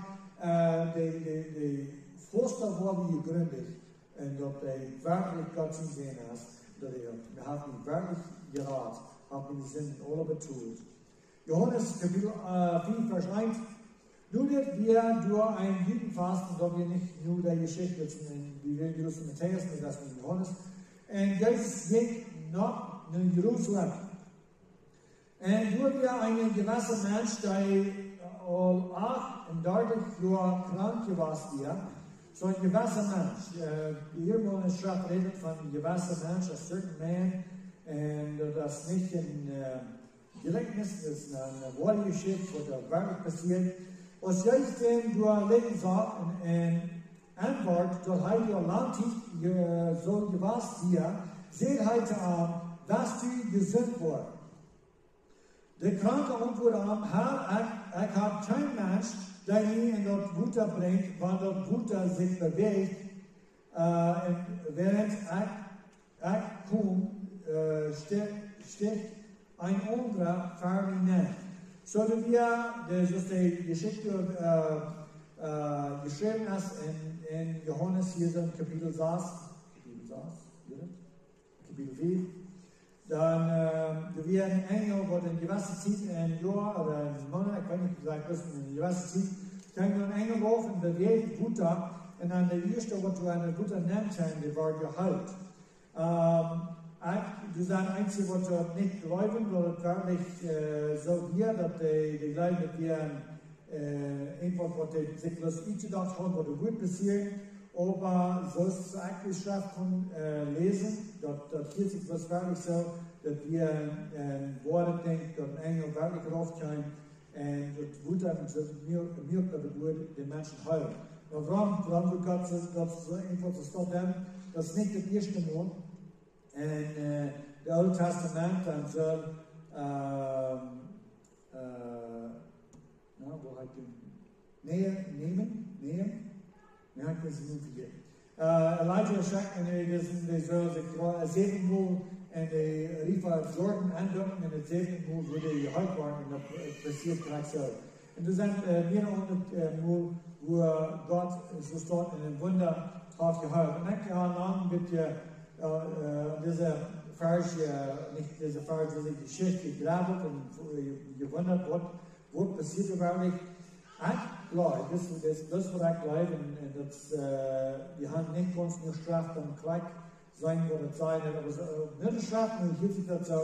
die Foster war wie gegründet, und dass die wirklich Gott zu sehen ist, dass wir haben ihn wirklich geraten, haben die Sünden alle betont. Johannes Kapitel 4, Vers 1. Nun wird wir durch einen Judenfasten, da wir nicht nur der Geschichte lesen, wie wir in Matthäus, das in Johannes, und Jesus ging nach Jerusalem. Und nur wir einen gewissen Mensch, der 38 Jahre krank war, so ein gewisser Mensch. Hier in der Schrift redet von einem gewissen Mensch, a certain man, und das nicht in Gleichnis, das ist eine Wortgeschichte, wo das wirklich passiert. Was Jesus dem durchlegen sagt, in Antwort, dass heute Land so gewasst hier, seht heute an, dass du gesund wurde. Der Kranke antwortet, Herr, ich habe keinen Mensch, der ihn in das Butter bringt, weil das Butter sich bewegt, während ich komme, sticht ein anderer vor mir nach. So dass wir, das ist die Geschichte geschrieben ist in Johannes hier so in Kapitel 6, Kapitel 4, dann wir ein Engel, wo in gewisser Zeit ein Jahr oder ein Monat, ich kann nicht sagen, in gewisser Zeit, kann ein Engel auf und bewegt Butter, und dann der erste, was du eine Butter nennt, die war geheilt. Du sagst einzig, was du nicht glauben, weil es wirklich so wird, dass die glauben, dass wir einfach, was die sich das gedacht haben, was gut passiert, aber so ist es eigentlich geschafft von lesen, dass hier sich das wirklich so, dass wir Worte denken, dass ein Engel wirklich raufkommt, und das Wunder und so mir wird den Menschen heilen. Und warum wird Gott so einfach zu stoppen? Das ist nicht das erste Mal. In the Old Testament, dann soll, ja, ich kann es nicht vergessen. Elijah sagt, und die soll sich 7 Mal in die Rifa Jordan andocken, und das 7. Mal wurde geheilt worden, und das passiert gleich so. Und das sind mehrere Mal, wo Gott so steht in dem Wunder hat geheilt. Und nicht lang wird diese Vers, nicht diese Vers, diese Geschichte gegraben und gewundert, was passiert wirklich. Ich glaube, das was ich glaube, und das, wir haben nicht ganz nur Strafe dann gleich sein oder sein, aber nicht die Strafe, nur hier sieht das so,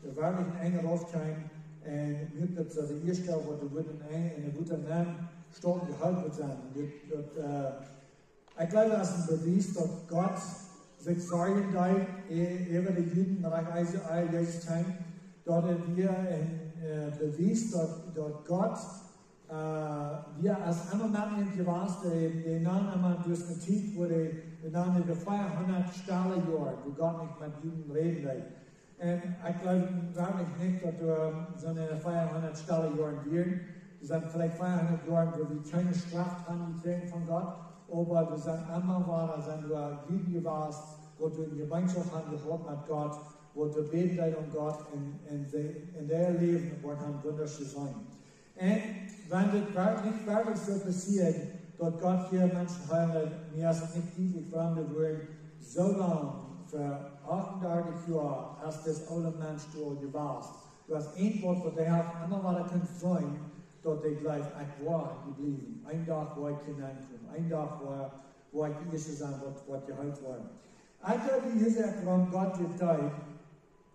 wirklich ein enger Aufkeim, und mir das so die erste, wo du würdest in einer guten Namen stark gehalten wird sein. Ich glaube, das ist ein Beweis, dass Gott sich sorgen darf, über die Juden nach Jesus kam, dass wir Beweis, dass Gott, wir als Ammermann gewarst, die nahmen einmal durch die Zeit, wo die nahmen über 500 Jahre, wo Gott nicht mit Juden reden will. Und ich glaube wirklich nicht, dass wir so eine 500 Jahre werden. Wir sind vielleicht 500 Jahre, wo wir keine Strafe haben gekriegt von Gott, aber wir sind einmal war, sind wir Juden gewarst, wo du in Gemeinschaft haben gehabt mit Gott, wo du beten um Gott in der Leben, wo haben wunderschön sein. Und wenn das wirklich so passiert, dass Gott hier Menschen heilt, mir ist es nicht deutlich verandert worden, so lange, für 38 Jahre, hast das alle Mensch gewarst. Du hast ein Wort, was der hat, einmal war er sein, dass der gleich ich war geblieben. Ein Tag, wo ich hineinkomme, ein Tag, wo ich die Erste sein, was geheilt war. Ich glaube, hier sagt, warum Gott getan,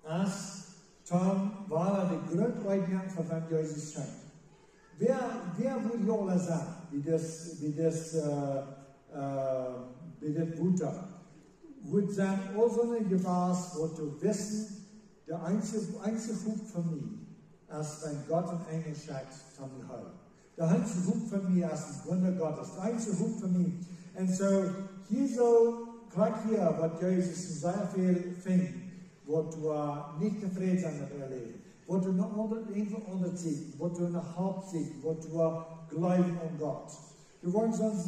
als Tom war der Grundeingang von dem Jesus scheint. Wer würde ja alle sagen, wie das Butter? Würde sagen, all so eine Gewaß, wo du wissen, der einzige Hub von mir, als wenn Gott ein Engel schickt, kann ich heilen. Der einzige Hub von mir, als ein Wunder Gottes, der einzige Hub von mir. Und so, hier so, kijk hier wat Jezus in zeer veel vindt, wat du nicht tevreden zijn met je leven, wat du nog onderziet, wat du nach Haupt ziet, wat du glauben an Gott. Du wollen sonst,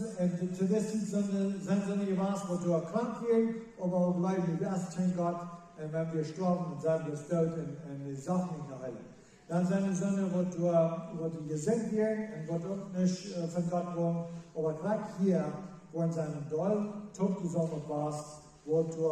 zu wissen, sind so nicht was, wo du krank wirst, aber auch glauben, du wirst kein Gott, und wenn wir sterben und sagen, wir sind tot und die Sachen nicht nach Hölle. Dann sind es Sonne, wo du gesenkt wirst und wo du auch nicht von Gott wollen, aber gerade hier, wo in seinem Doll top gesammelt warst, wo du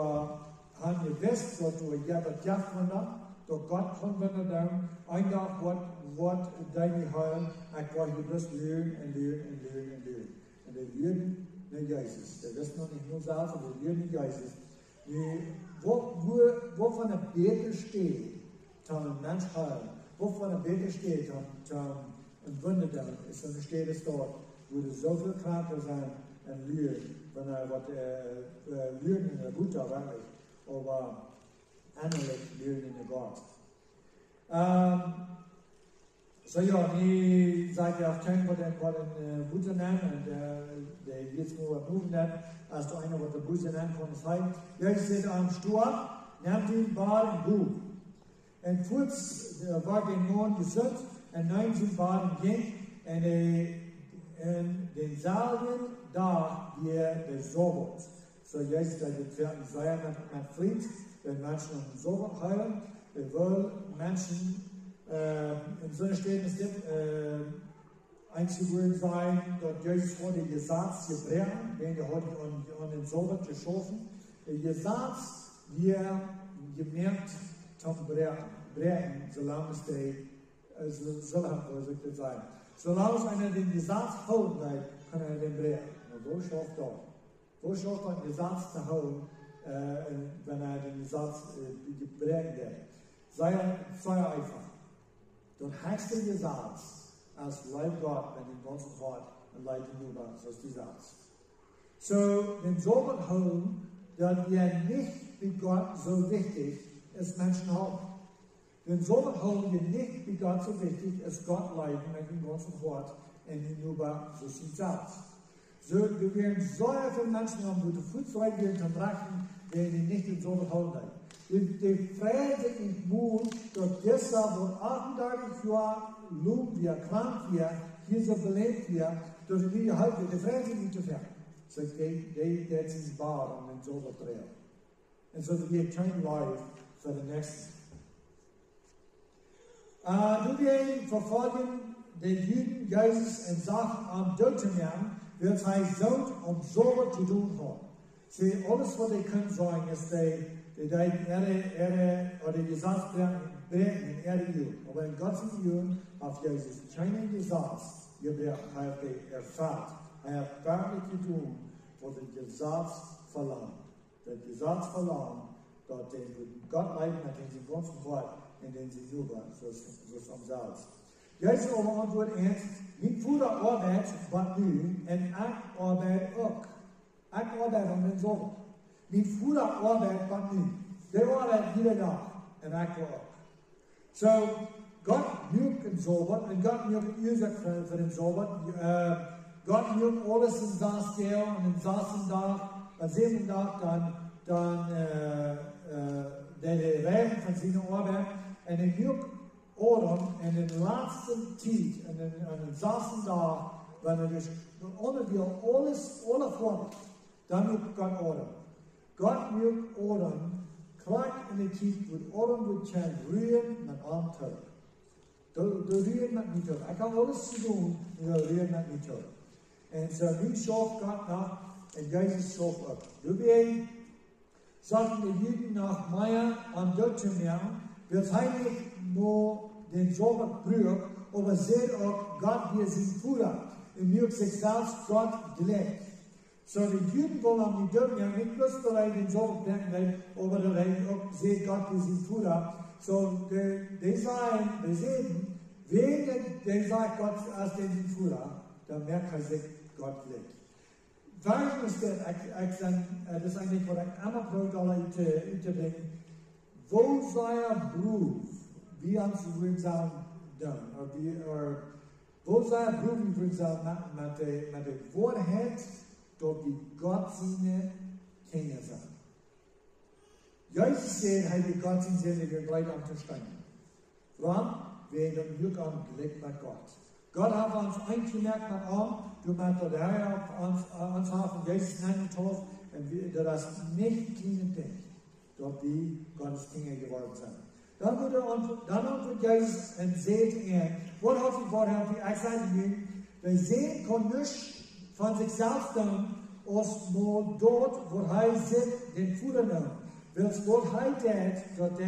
han gewusst, wo du jeder Jacht wunder, doch Gott kommt wunder dann, ein Tag wird deine Heil, ich war hier bloß lügen und lügen und lügen und lügen. Und wir lügen nicht Jesus. Der wirst noch nicht nur sagen, wir lügen nicht Jesus. Wo von der Bete steht, kann ein Mensch heilen. Wo von der Bete steht, kann ein Wunder dann, ist dann steht es dort, wo du so viel Kranke sein und lügen, wenn lügen in der Butter wirklich, aber innerlich lügen in der Gott. So ja, die seid ja auch kein, was den Butter nennen, und der jetzt nur Buchen nennt, als du einer, was der Butter nennt, von uns heim. Ja, ich sehe am Sturm, nehmt den Ball im Buch. Und kurz war den Mond gesund, und 19 Baden ging, und den Salben da, wir besorgt. So jetzt, der werden sein mit Fried, wenn Menschen so heilen, wir wollen Menschen, in so einer Stelle ist es einzugehen sein, dass Jesus heute gesagt gebrechen, wenn wir heute an den Sobert geschaffen, gesagt, wir gemerkt zum brechen, solange es sein. Solange es einer den Gesatz holen will, kann er den brechen. Wo schafft er? Wo schafft er den Gesatz zu holen, wenn er den Gesatz brechen will? Sei einfach. Der höchste Gesatz als Leib Gott, wenn den ganzen Wort und Leib hinüber, so ist die Satz. So, den Sobert holen, dass wir nicht wie Gott so wichtig ist, Menschen haben. Den Sobert holen wir nicht wie Gott so wichtig ist, Gott leiden mit dem ganzen Wort und hinüber, so ist die Satz. So, wir werden so viele Menschen haben, wo die Fußzeit werden verbrechen, die nicht den Sobert holen. Die Freude im Mund, dass dieser, wo 38 Jahre lug, wie krank wir, hier so belebt wir, dass die nicht halten, die Freude nicht zu fern. So geht jetzt ins Bad und den Sobert drehen. Und so wir kein Life für den Nächsten. Du wir verfolgen den Juden Jesus und sagen, am Deutschland wird sein Sohn um Sobert zu tun haben. Sie, alles, was sie können sagen, ist, die Erde oder die Gesetz brechen in Erde Juden. Aber in Gottes Juden hat Jesus keinen Gesetz gebrochen, er hat erfahrt. Er hat wirklich getan, was der Gesetz verlangt. Der Gesetz verlangt, dass Gott leidet mit dem ganzen Wort, in den sie über, so ist am Salz. Jesus aber antwortet ernst, nicht Futter Arbeit, was nu, und ich arbeite auch. Ich arbeite an den Sohn. Niet voeder arbeid van nu. De arbeid iedere dag. En ik wil ook. So, Gott mögt den Sabbat, und Gott mögt Ursache für den Sabbat. Gott mögt alles in das Geld und in das Tag, am 7. Tag dann der Regen von seiner Arbeit. Und er mögt Adam in den letzten Zeit, an den 6. Tag, wenn er das alles fordert, dann mögt Gott Adam. Gott mögt Adam, gleich in der Zeit, wo Adam wird rühren mit einem Tod. Du rühren mit mir Tod. Ich habe alles zu tun, und du rühren mit mir Tod. Und so, nun schafft Gott nach, und Jesus schafft ab. Du wirst, sagten die Juden nach Meier am Deutschen Jahren, wird heilig nur den Sabbat brüch, aber seht auch, Gott hier sind Futter. Und mögt sich selbst Gott gelegt. So, die Juden wollen am Deutschen Jahren nicht bloß bereit den Sabbat denken, aber auch seht Gott hier sind Futter. So, die sagen, wir sehen, wenn der sagt Gott als den Futter, dann merkt er sich Gott legt. Warum ist das ist eigentlich, was ich einmal probiere, wo sei Beruf, wie haben Sie übrigens sagen, wo sei Beruf, wie übrigens sagen, mit der Wahrheit, dass die Gott seine Kinder sind. Jesus sagt, hij die Gott zijn zin, wir gleich am te staan. Waarom? Wir haben Glück am gelegt mit Gott. Gott hat uns eingemerkt mit an, du meinst, der Herr uns haben Jesus angetroffen, und das nicht kleine Ding, dort die Gottes Kinder geworden sind. Dann antwortet Jesus und sagt, was hat die Wort, ich sage Ihnen, der Sehen kann nicht von sich selbst tun, als nur dort, wo er sitzt, den Futter nimmt. Wils wat hij deed, dat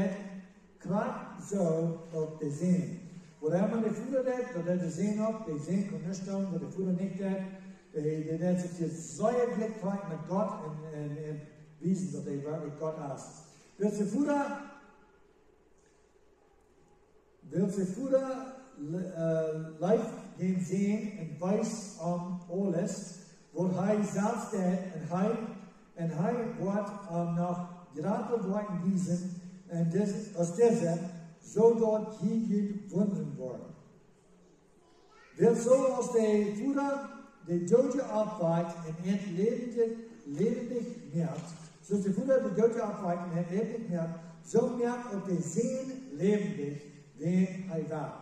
krijgt zo op de zin. Wanneer man de voeder deed, dat de zin op, de zin kon niet staan, dat de voeder niet deed. Die deed zich je zeer blik krijgt met God en wijzen dat hij werkelijk God is. Wil ze voeder lijf geen zin en wijs om alles, wat hij zelf deed en hij wordt nog gerade worden diesen, aus dieser, so dort hier gewunden worden. Wird so aus der Fuder der Dode abweicht und lebendig merkt, so die Fuder der Dode abweicht und lebendig merkt, so merkt auch der Sehen lebendig, wen er war.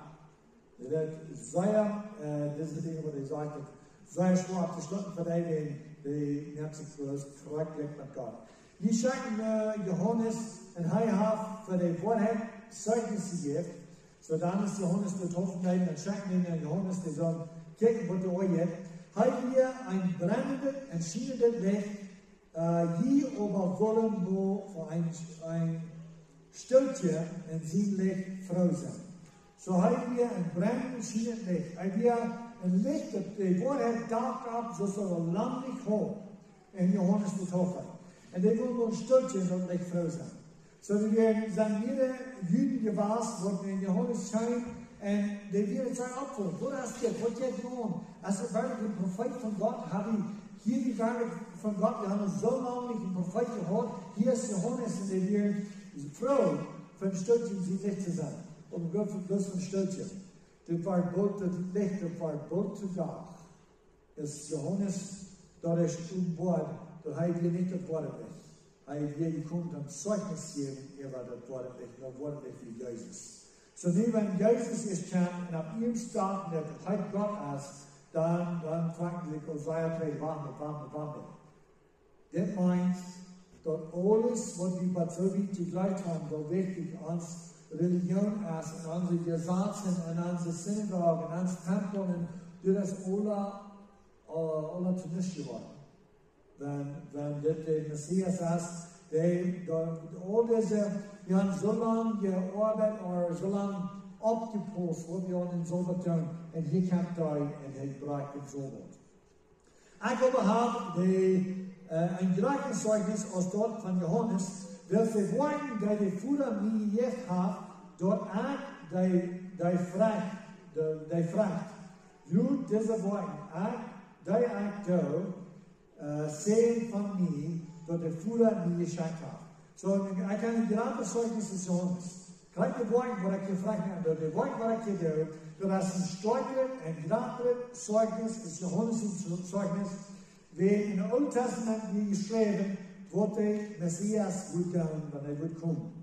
Das ist Dinge, wo ich sagte, sei schwer abgeschlossen für die merkt sich für das Projektglück mit Gott. Die schreiben Johannes en hij heeft voor de waarheid Zeugnis gegeven. So dann ist Johannes betroffen, dann schreiben wir Johannes, die sagen, kijk wat er ooit hebt. Hij hier een brandende en schienende weg, hier overwollen nur voor een stiltje en zienlijk vrouw zijn. So hij hier een brandende schienende weg. Hij hier een licht, dat de waarheid dag op, zo zal er lang niet hoog. En Johannes betroffen. En die willen nur ein Stückchen und nicht Frau sein. So, wir sind jede Juden gewasst, worden in Johannes schein, und die werden sein Opfer. Wo ist das? Was geht nun? Also, wirklich ein Prophet von Gott, habe ich hier die Werke von Gott, wir haben so lange nicht einen Prophet gehört, hier ist Johannes, und die werden froh, für ein Stückchen sie nicht zu sein. Und Gott für bloß ein Stückchen. Das war Gott, das Licht, das war Gott zu Tag. Das Johannes, dort ist Bord, dat hij weer niet het woord weg. Hij weer gekomen om Zeugnis geven, war das woord weg, dat woord weg wie Jezus. So, nu, wenn Jezus is kan en op ihm starten, dat hij Gott is, dan fragen sie Hosea 2, wandel. Dat meint, dat alles, wat we bij Zowie zugleich haben, so wichtig als Religion ist, en onze Gesetze, en onze Synagogen, en onze Tempeln, das alle zu nichts geworden. Wenn der Messias ist, all diese, wir haben so lange gearbeitet oder so lange abgepost, was wir uns so tun, und hier kommt da und hier bleibt es so gut. Ich habe ein Gleichniszeugnis aus dort von Johannes, welche Worte, die Futter mir jetzt hat, dort auch die fragt. Jut diese Worte, die ich da, sehen von mir, dass der Führer mir geschenkt hat. So, ich kann gerade Zeugnis des Johannes. Gleich die Worte, was ich gefragt habe, die Worte, was ich hier tue, das ist ein starkes und gerade Zeugnis des Johannes Zeugnis, wie in dem Alten Testament wie geschrieben, wo der Messias wird kommen, wenn er wird kommen.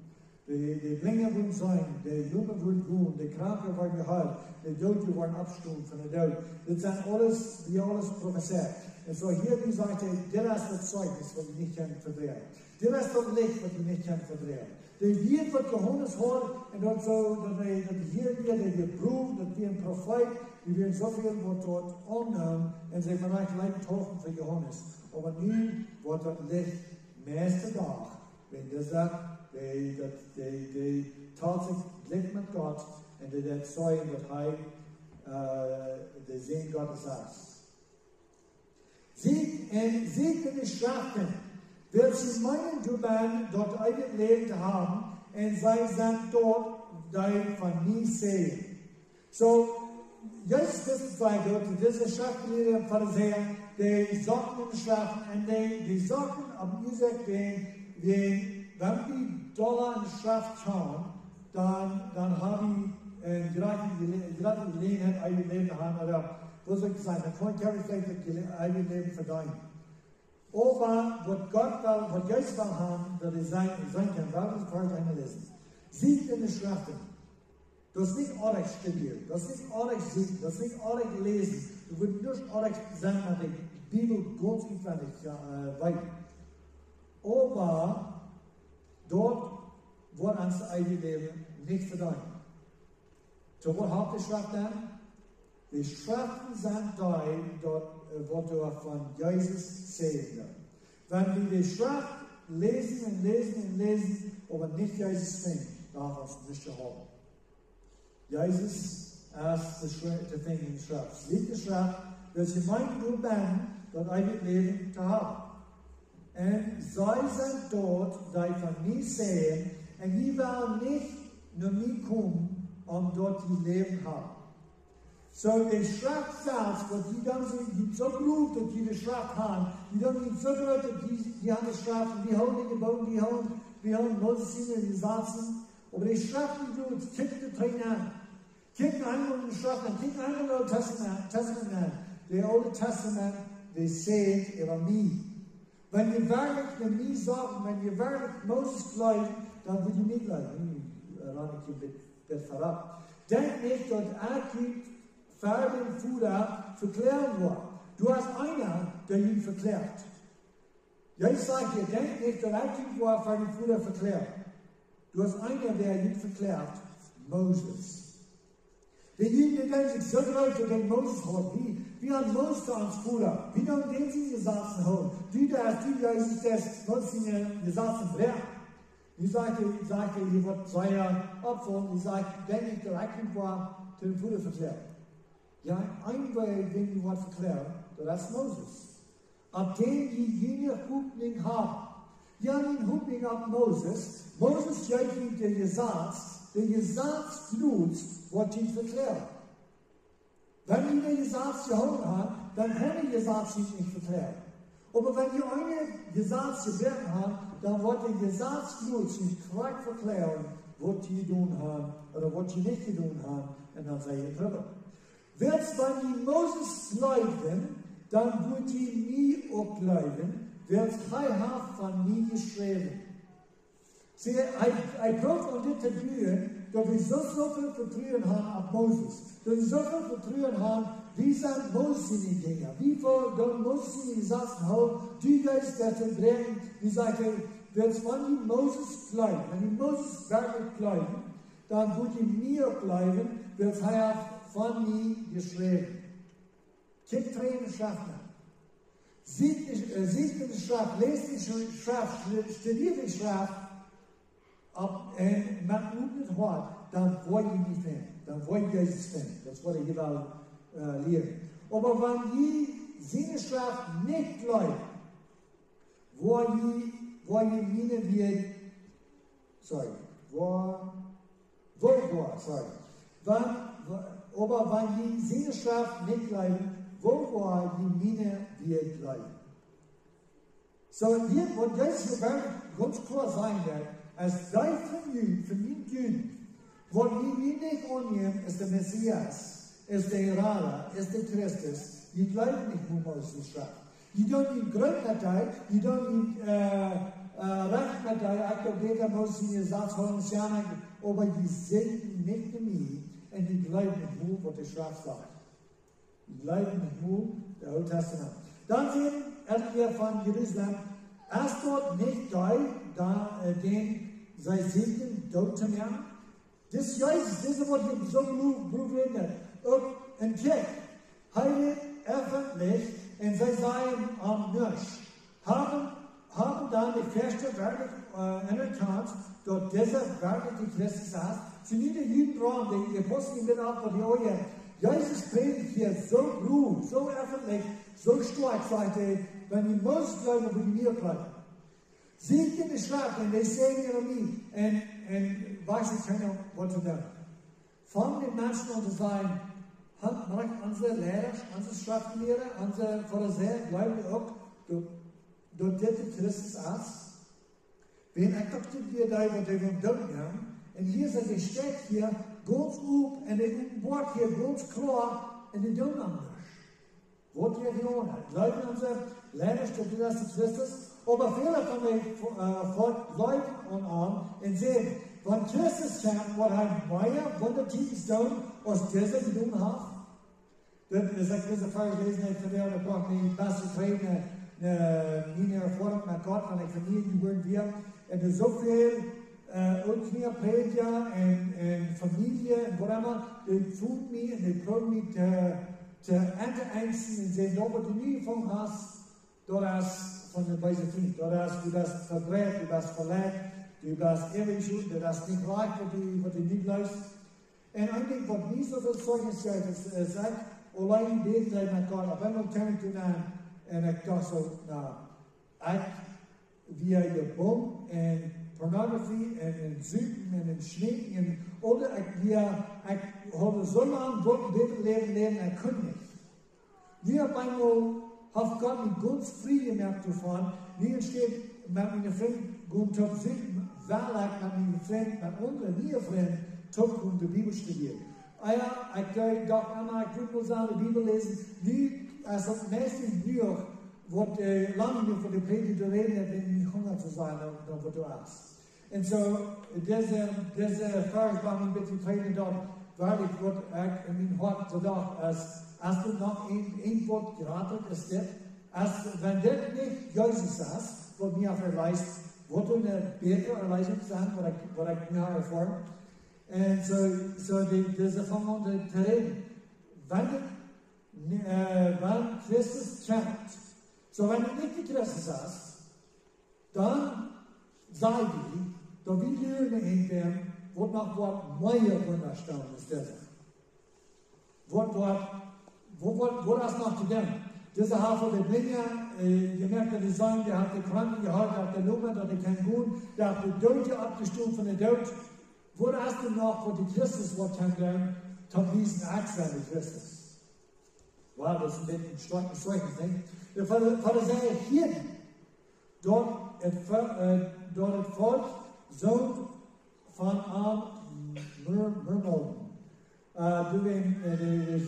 Die Blinge würden sein, die Junge würden gehen, die Kranken werden geheilt, die Toten werden abgestuft von der Tod. Das sind alles, wie alles prophezeit. Und so hier, wie sagte, das ist das Zeugnis, was wir nicht können verdrehen. Das ist das Licht, was wir nicht können verdrehen. Das wird, was Johannes hört, und das so, dass hier wir prüfen, dass wir ein Prophet, wir werden so viel, was dort annehmen, und sie vielleicht gleich tauchen für Johannes. Aber nie wird das Licht meiste Tag, wenn das sagt, die tatsächlich Licht mit Gott, und die Zeugen, dass der Sehen Gottes ist. Sie die Schriften, welche meinen, du dort eigen Leben zu haben, und sie sind dort, die von mir sehen. So, jetzt wissen wir dort, diese Schriften, die Pharisäer, die sagten in den Schriften, und die sagten am Isaac, wenn die Dollar in die Schrift schauen, dann haben die gerade Gelegenheit, eigen Leben zu haben, oder wo soll ich sagen, dann kann ich vielleicht das eigene Leben verdienen. Aber was Gott will, was Jesus will haben, dass er sein kann, weil wir es einmal lesen. Sieht in den Schriften. Das ist nicht ordentlich studieren, das ist nicht ordentlich sehen, das ist nicht ordentlich lesen. Du wirst nicht ordentlich sein, dass die Bibel ganz aufwendig weit. Aber dort wird uns das eigene Leben nicht verdient. So, was hat die Schrift dann? Die Schriften sind da, dort, wo du von Jesus sehen wirst. Wenn wir die Schrift lesen und lesen und lesen, aber nicht Jesus finden, darf uns nicht haben. Jesus ist der Ding in der Schrift. Liegt die Schrift, dass ich mein du bin, dort eigenes Leben zu haben. Und sie sind dort, die von mir sehen, und die werden nicht nur mir kommen, dort die Leben zu haben. So, die Schrift selbst, wo die dann so gerufen, dass die Schrift haben, die dann so gehört, die haben die Schrift, und die haben die gebaut, die haben Moses Siene gesessen, aber die Schrift, die du uns kicken drin an. Kicken einmal in die Schrift an, kicken einmal in das Testament an. Der Alte Testament, wir sehen über mich. Wenn ihr wirklich mit mir sagen, wenn ihr wirklich Moses glaubt, dann wird ihr nicht leiden. Ich bin verraten. Denk nicht, dass er Farbe und Futter verklären wird. Du hast einen, der ihn verklärt. Ja, ich sage dir, denk nicht, dass er Farbe und Futter verklärt. Du hast einen, der ihn verklärt. Moses. Die Juden denken sich so Leute, die Moses hat. Wie hat Moses ans Bruder? Wie haben den sie gesessen haben? Die Jesus das Moses gesessen werden. Ich sagte, ihr wollt zwei Opfer und ich sagte, wenn ich direkt war, zu dem Bruder verklärt. Ja, ein Weg, den ihr wollt verklären, das ist Moses. Ab dem die jene Hupning haben. Die haben den Hupning ab Moses. Moses stellt ihm den Gesatzblut wird ihn verklärt. Wenn ihr den Gesetz geholt habt, dann kann der Gesetz ihn nicht verklären. Aber wenn ihr eine Gesetz gebeten habt, dann wird der Gesetzblut sich korrekt verklären, was ihr tun habt oder was ihr nicht getan habt, und dann seid ihr drüber. Wird's, wenn ihr Moses glauben, dann wird ihr nie auch glauben, wird's heilhaft von mir geschrieben. Sie, ich brauche um das zu tun, dass wir so viel Vertrauen haben auf Moses. Dass wir so viel Vertrauen haben, wie sind Moses in die Dinge. Wie viel Moses in die Sachen haben, die Geist dazu bringen, wie sagt er, wenn die Moses glauben, wenn die Moses wirklich glauben, dann wird die mir bleiben, wird er von mir geschrieben. Kickt Tränen schaffen. Sieht die Schrift, lest die Schrift, studiert die Schrift, und man nicht hört, dann wollt ihr nicht finden. Dann wollt ihr Jesus finden. Das wollte ich hier lehren. Aber wenn ihr seine Schrift nicht glaubt, wo ihr meine wird, aber wenn ihr seine Schrift nicht glaubt, wo ihr meine wird glauben. So, hier wird Jesus ganz klar sein wird, als die von Juden, was wir nicht annehmen, ist der Messias, ist der Iraner, ist der Christus. Die glauben nicht nur Moses Schrift. Die tun nicht Grundpartei, die tun nicht Rechtpartei, aktuell Moses in den Satz von Siene, aber die sehen nicht mehr und die glauben nicht nur, was die Schrift sagt. Die glauben nicht nur der Alte Testament. Dann sehen wir von Jerusalem, erst dort nicht den sei Segen dort zu mehr. Das Jesus, das ist, was ich so berührt habe. Auch in Kirche, heilig, öffentlich, und sie seien am Nösch. Haben dann die Feste wirklich anerkannt, dass dieser wirklich die Christus ist. Sie nicht die Juden brauchen, die Apostel mit ab, und die Jesus predigt hier so gut, so öffentlich, so stark, sagt er, wenn die Moses glauben, wenn die mir glauben. Seht in die Schrift, und die sehen über mich, und weiß ich keiner, was zu tun. Von den Menschen unter sein, macht unsere Lehrer, unsere Schriftlehrer, unsere Pharisäer, glauben wir auch, dass das Christus ist. Wenn akzeptiert wir da, was wir tun haben, und hier ist es steht hier, ganz gut, und in dem Wort hier ganz klar, und die tun anders. Wat je gedaan hat. Glauben an sie, lernst du das zu Christus, aber viele von den Volk glauben an und sehen, wenn Christus kam, was hat mehr wundertätig tun, als dieser getan hat. Das sagt diese Frage gelesen, ich von der braucht nicht besser kriegen, eine Erfahrung mit Gott, von der Familie geworden wir. Und so viel unsere Prediger und Familie und was immer, die tun mich und die proben mich zu einzeln und sehen, da wo du nie gefunden hast, da hast von der Weise Kind, da hast du das verdreht, du das verletzt, du das ewig schuld, du das nicht reicht, was du nicht leist. Und eigentlich, was nie so viel Zeugnis sagt, allein beten sie mit Gott, aber wenn man kommt zu und ich dachte so, wir geboren in Pornografie und in Sünden und in Schminken oder wir haben so lange dort leben, ich kann nicht. Wir einmal hat Gott mit ganz frei gemerkt davon, wir stehen mit meinen Freunden, gut top Sünden, weil ich mit meinen Freunden, mit unseren neuen Freunden, top und die Bibel studieren. Ich dachte einmal, ich würde nur sagen, die Bibel lesen, wie, als das meistens nur, wat lange niet voor de prediker reden heeft en niet honger te zijn dan wat du hast. En zo, deze vraag kwam een beetje trainen dat waarlijk wat ik in mijn hart gedacht, als du nog een woord geraten is dit, wenn dit niet Jezus is, wat mij verwijst, wat een betere erwijzing zijn, wat ik nu ervaar. En zo deze van te reden. Wanneer Christus komt, so, wenn du nicht die Christus hast, dann sei die, da will lernen in dem, was noch was mehr wunderstaunen ist. Wo das noch zu dem? Diese Hafer der Blinger, ihr merkt, die sagen, der hat die Kranken gehalten, der hat die Lunge, der hat die keinen Gut, der hat die Döte abgestuft von der Döte. Wo hast du noch, wo die Christus was kann lernen, dann diesen Achsen die Christus. Wow, das ist ein bisschen Zeugnis, nicht? Der Pharisäer hier, dort das Volk so von Murmeln. Du wirst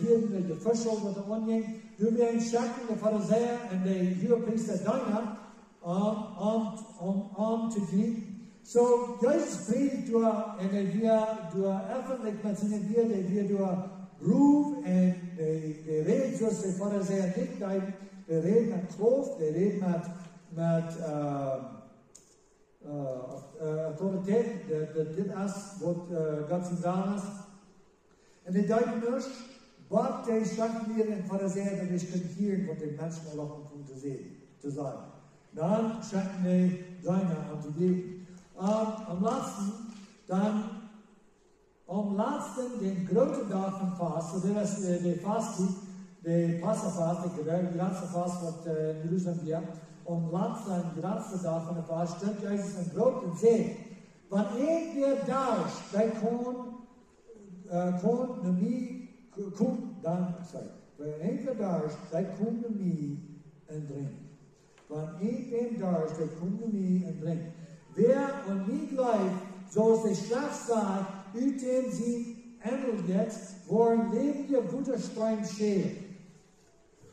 hier die Fische, was da anging, du wirst schacken, der Pharisäer und der Hohepriester deiner, zu gehen. So, Jesus predigt du, und wir öffentlich mit seinen Worten, wir Ruf und die reden, so die Pharisäer nicht, die reden mit Kraft, die reden mit Autorität, das ist, was Gott zu sagen ist. Und die deuten nicht, was die schaffen wir den Pharisäer, die nicht hören, was die Menschen erlauben, zu sagen. Dann schaffen die seine an zu geben. Am laatsten, den großen Tag von Fast, so das ist der Fasting, der Passafast, der ganze Fast, was in Jerusalem wird. Am laatsten, den ganzen Tag von der Fast, stimmt Jesus ein Brot und sagt, wenn der da ist, dann kommt mir und trinkt. Wenn da ist, dann kommt mir und trinkt. Wer und nie gleich, so ist der Strafsaal, ut dem sie ändert jetzt, wo ein lebender Butterstreim steht.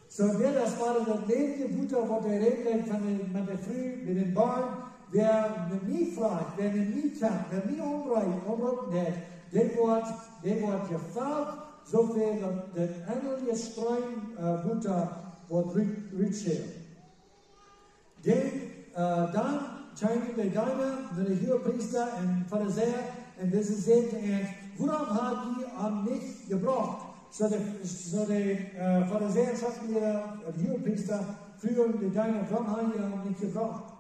So wer das war, das lebende Butter, wo der redet mit der Früh, mit dem Barn, wer nie fragt, wer nie kann, wer nie umrücken hat, der wird gefällt, so viel, dass der änderte Streim Butter wird rückstehen. Dann scheinen die Deiner, die Hohepriester und Pharisäer, und das ist sehr geehrt. Woran hat die an mich gebracht? So die Pharisäer sagten die Hohepriester, früher die Deiner, warum haben die an mich gebracht?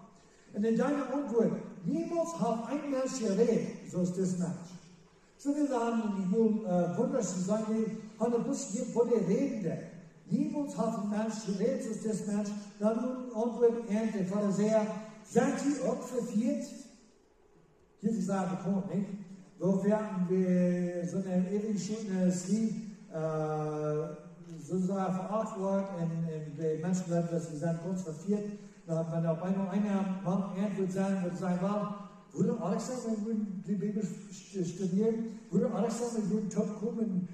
Und die Deiner antwortet, niemals hat ein Mensch geredet, so ist das Mensch. So wir sagen, ich will wunderlich sagen, haben wir bloß hier vor der Redende. Niemals hat ein Mensch geredet, so ist das Mensch. Dann antwortet der Pharisäer, seid ihr auch verführt? Hier ist es bekannt, nicht? Wofür hatten wir so eine ewig schönes Lied, sozusagen veracht worden, und die Menschen werden, dass sie sind ganz verführt. Wenn da auf einmal einer Mann wird sagen, würde Alexander, wenn wir die Bibel studieren, würde Alexander, wir würden top kommen,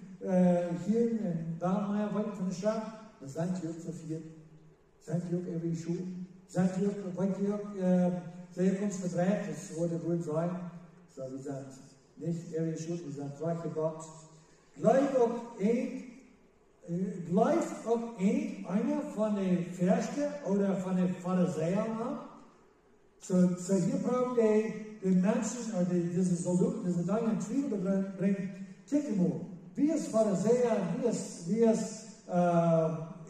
hier in Darmeier, weit von der Stadt, dan zijn die ook vervierd. Zijn die ook even schuld. Zijn die ook, weet je ook, zij ons verdreht, das wurde gut sein. So, wir sind nicht irgendwie schuld, wir sind treu Gott. Gleich auch einer von den Fürsten oder von den Pharisäern an. So hier brauchen die Menschen, oder diese Soldaten, diese deinen Triebe bringen, kicken mal. Wie ist Pharisäer, wie ist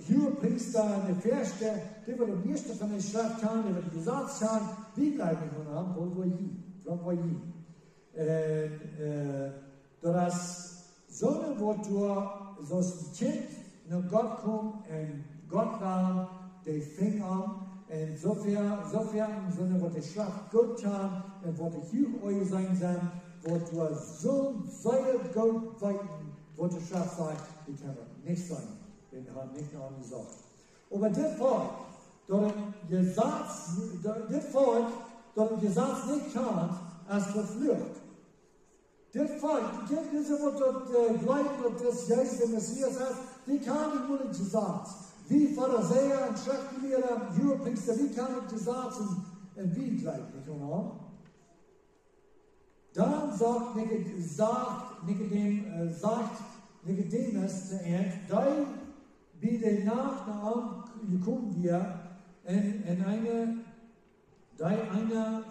Hohepriester und die Fürsten, die wird am nächsten von der Schrift haben, die wird gesagt haben, wie bleiben wir von haben, wo wir hin. Das Sonne wird durch so ein Kind nach Gott kommen und Gott war, der fing an, und sofern Sonne wird die Schrift gut haben, und wird die Hüge sein, wird durch so sehr gut weiten, wird die Schrift sagt, die kann nicht sein, wenn wir nicht noch an gesagt. Aber das Volk, das Gesetz nicht kann, als verflucht. Das Volk, diese, was dort bleibt und das Jesus der Messias ist, die kann nicht nur nicht gesagt. Wie Pharisäer und Schriftgelehrter, Hohepriester, wie kann nicht gesagt und wie bleibt nicht, oder? Dann sagt Nikodemus zu ihm, da bitte nach gekommen wir in einer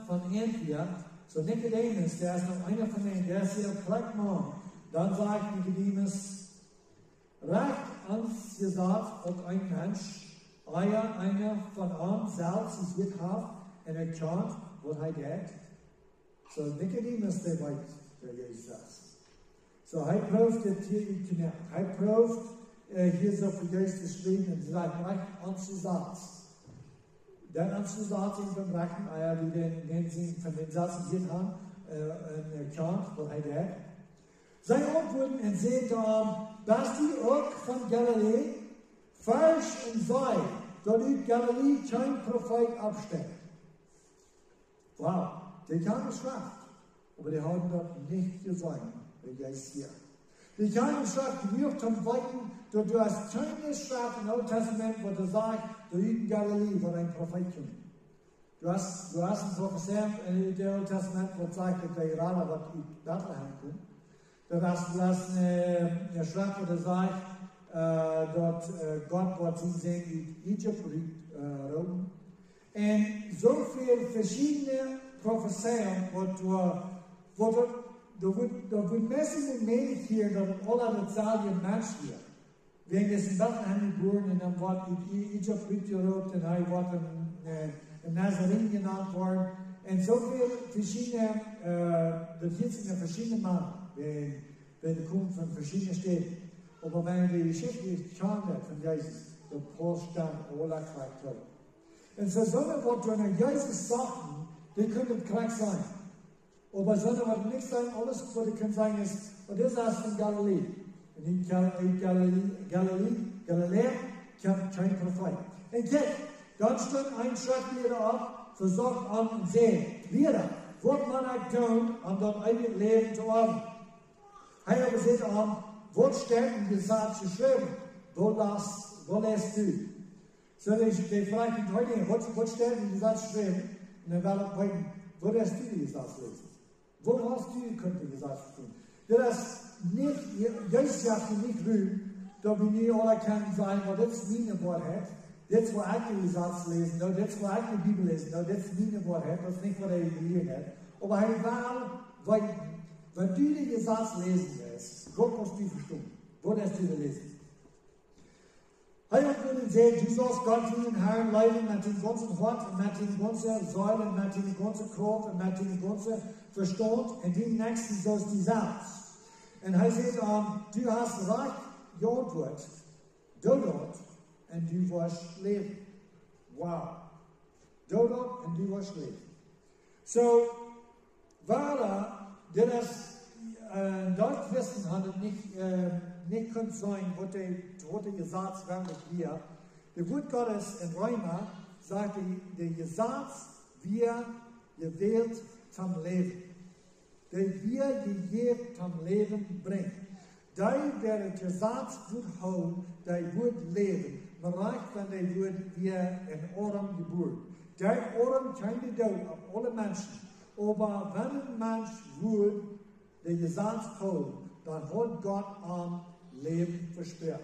von ihnen hier, so Nikodemus, der ist noch einer von denen, der ist sehr Mann. Dann sagt Nikodemus, recht ans gesagt, ob ein Mensch, einer von uns selbst ist gekauft und erkannt, was er geht. So Nikodemus, der weiß, wer Jesus ist. So er prüft das hier in Knäpp. Er prüft hier so für Jesus geschrieben und sagt, recht ans gesagt. Dann ans gesagt in dem Rechten, wie den sie von den Satzen hier haben, erkannt, was er geht. Zij antwoorden en zeiden aan, bist u ook van Galilee? Falsch en zei, dat u Galilee geen Prophet absteckt. Wow, die haben geschafft, aber die haben das nicht gesagt, wie Jesus hier. Die haben geschafft, genug zum Weiten, dass du hast keine Schrift im Neuen Testament, wo du sagst, dass in Galilee wo ein Prophet kommt. Du hast ein Prophet im Neuen Testament, wo sagt, dass der Iraner wird in Bethlehem kommt. Du hast eine Schrift, wo du sagst, dass Gott wird sie sehen in Ägypten rum. Und so viele verschiedene Prophezeiungen, da wird messen nicht hier, dass alle Italien Menschen hier. Wegen des in Bethlehem geboren und dann wird in Ägypten geraubt und er wird in Nazareth genannt worden. Und so viele verschiedene, das jetzt in verschiedenen Mann, wenn die kommen von verschiedenen Städten. Aber wenn die Geschichte schauen wird von Jesus, der Post dann alle Kraft hat. Und so Sonne wird durch Jesus Sachen, die können krank sein. Aber Sonne wird nicht sein, alles, was die können sein, ist, und das ist von Galilee. Und in Galiläa kann kein Prophet. Und jetzt, dann steht ein Schriftleiter ab, versorgt an und sagt, Lehrer, was man auch tun, um das eigene Leben zu haben. Er hat gesagt, was steht im Gesetz geschrieben? Wo lässt du? So, die fragen heute, was steht im Gesetz geschrieben? Und dann werden wir wo lässt du die Gesetz lesen? Wo hast du die Gesetz tun? Das ist nicht, Jesus sagt nicht rühmen, da wir nicht alle können sagen, was das meine Wort hat. Das, wo ich die Gesetz lesen, das, wo ich die Bibel lesen, das meine Wort hat, das ist nicht, was er gelehrt hat. Aber er war, wenn du die Gesetz lesen willst, Gott muss die verstehen. Wo lässt du die lesen? Er hat mir gesagt, du sollst Gott lieben, Herrn, leiden mit dem ganzen Wort, mit dem ganzen Säulen, mit dem ganzen Kraft, mit dem ganzen Verstand, und den nächsten sollst du selbst. Und er sagt, du hast recht geantwortet, du dort, und du wirst leben. Wow. Du dort, und du wirst leben. So, weiter, dort wissen hat nicht können sein, was der Gesetz wirklich hier. Der Wort Gottes in Römer sagt, der Gesetz wir gewählt zum Leben. Der wir gegeben zum Leben bringt. Der der Gesetz wird holen, der wird leben. bereicht van die woord weer in Orm geboren. Der Orm keine dood op alle Menschen. Aber wenn ein Mensch woord der Gesetz hält, dann hat Gott am Leben versperrt.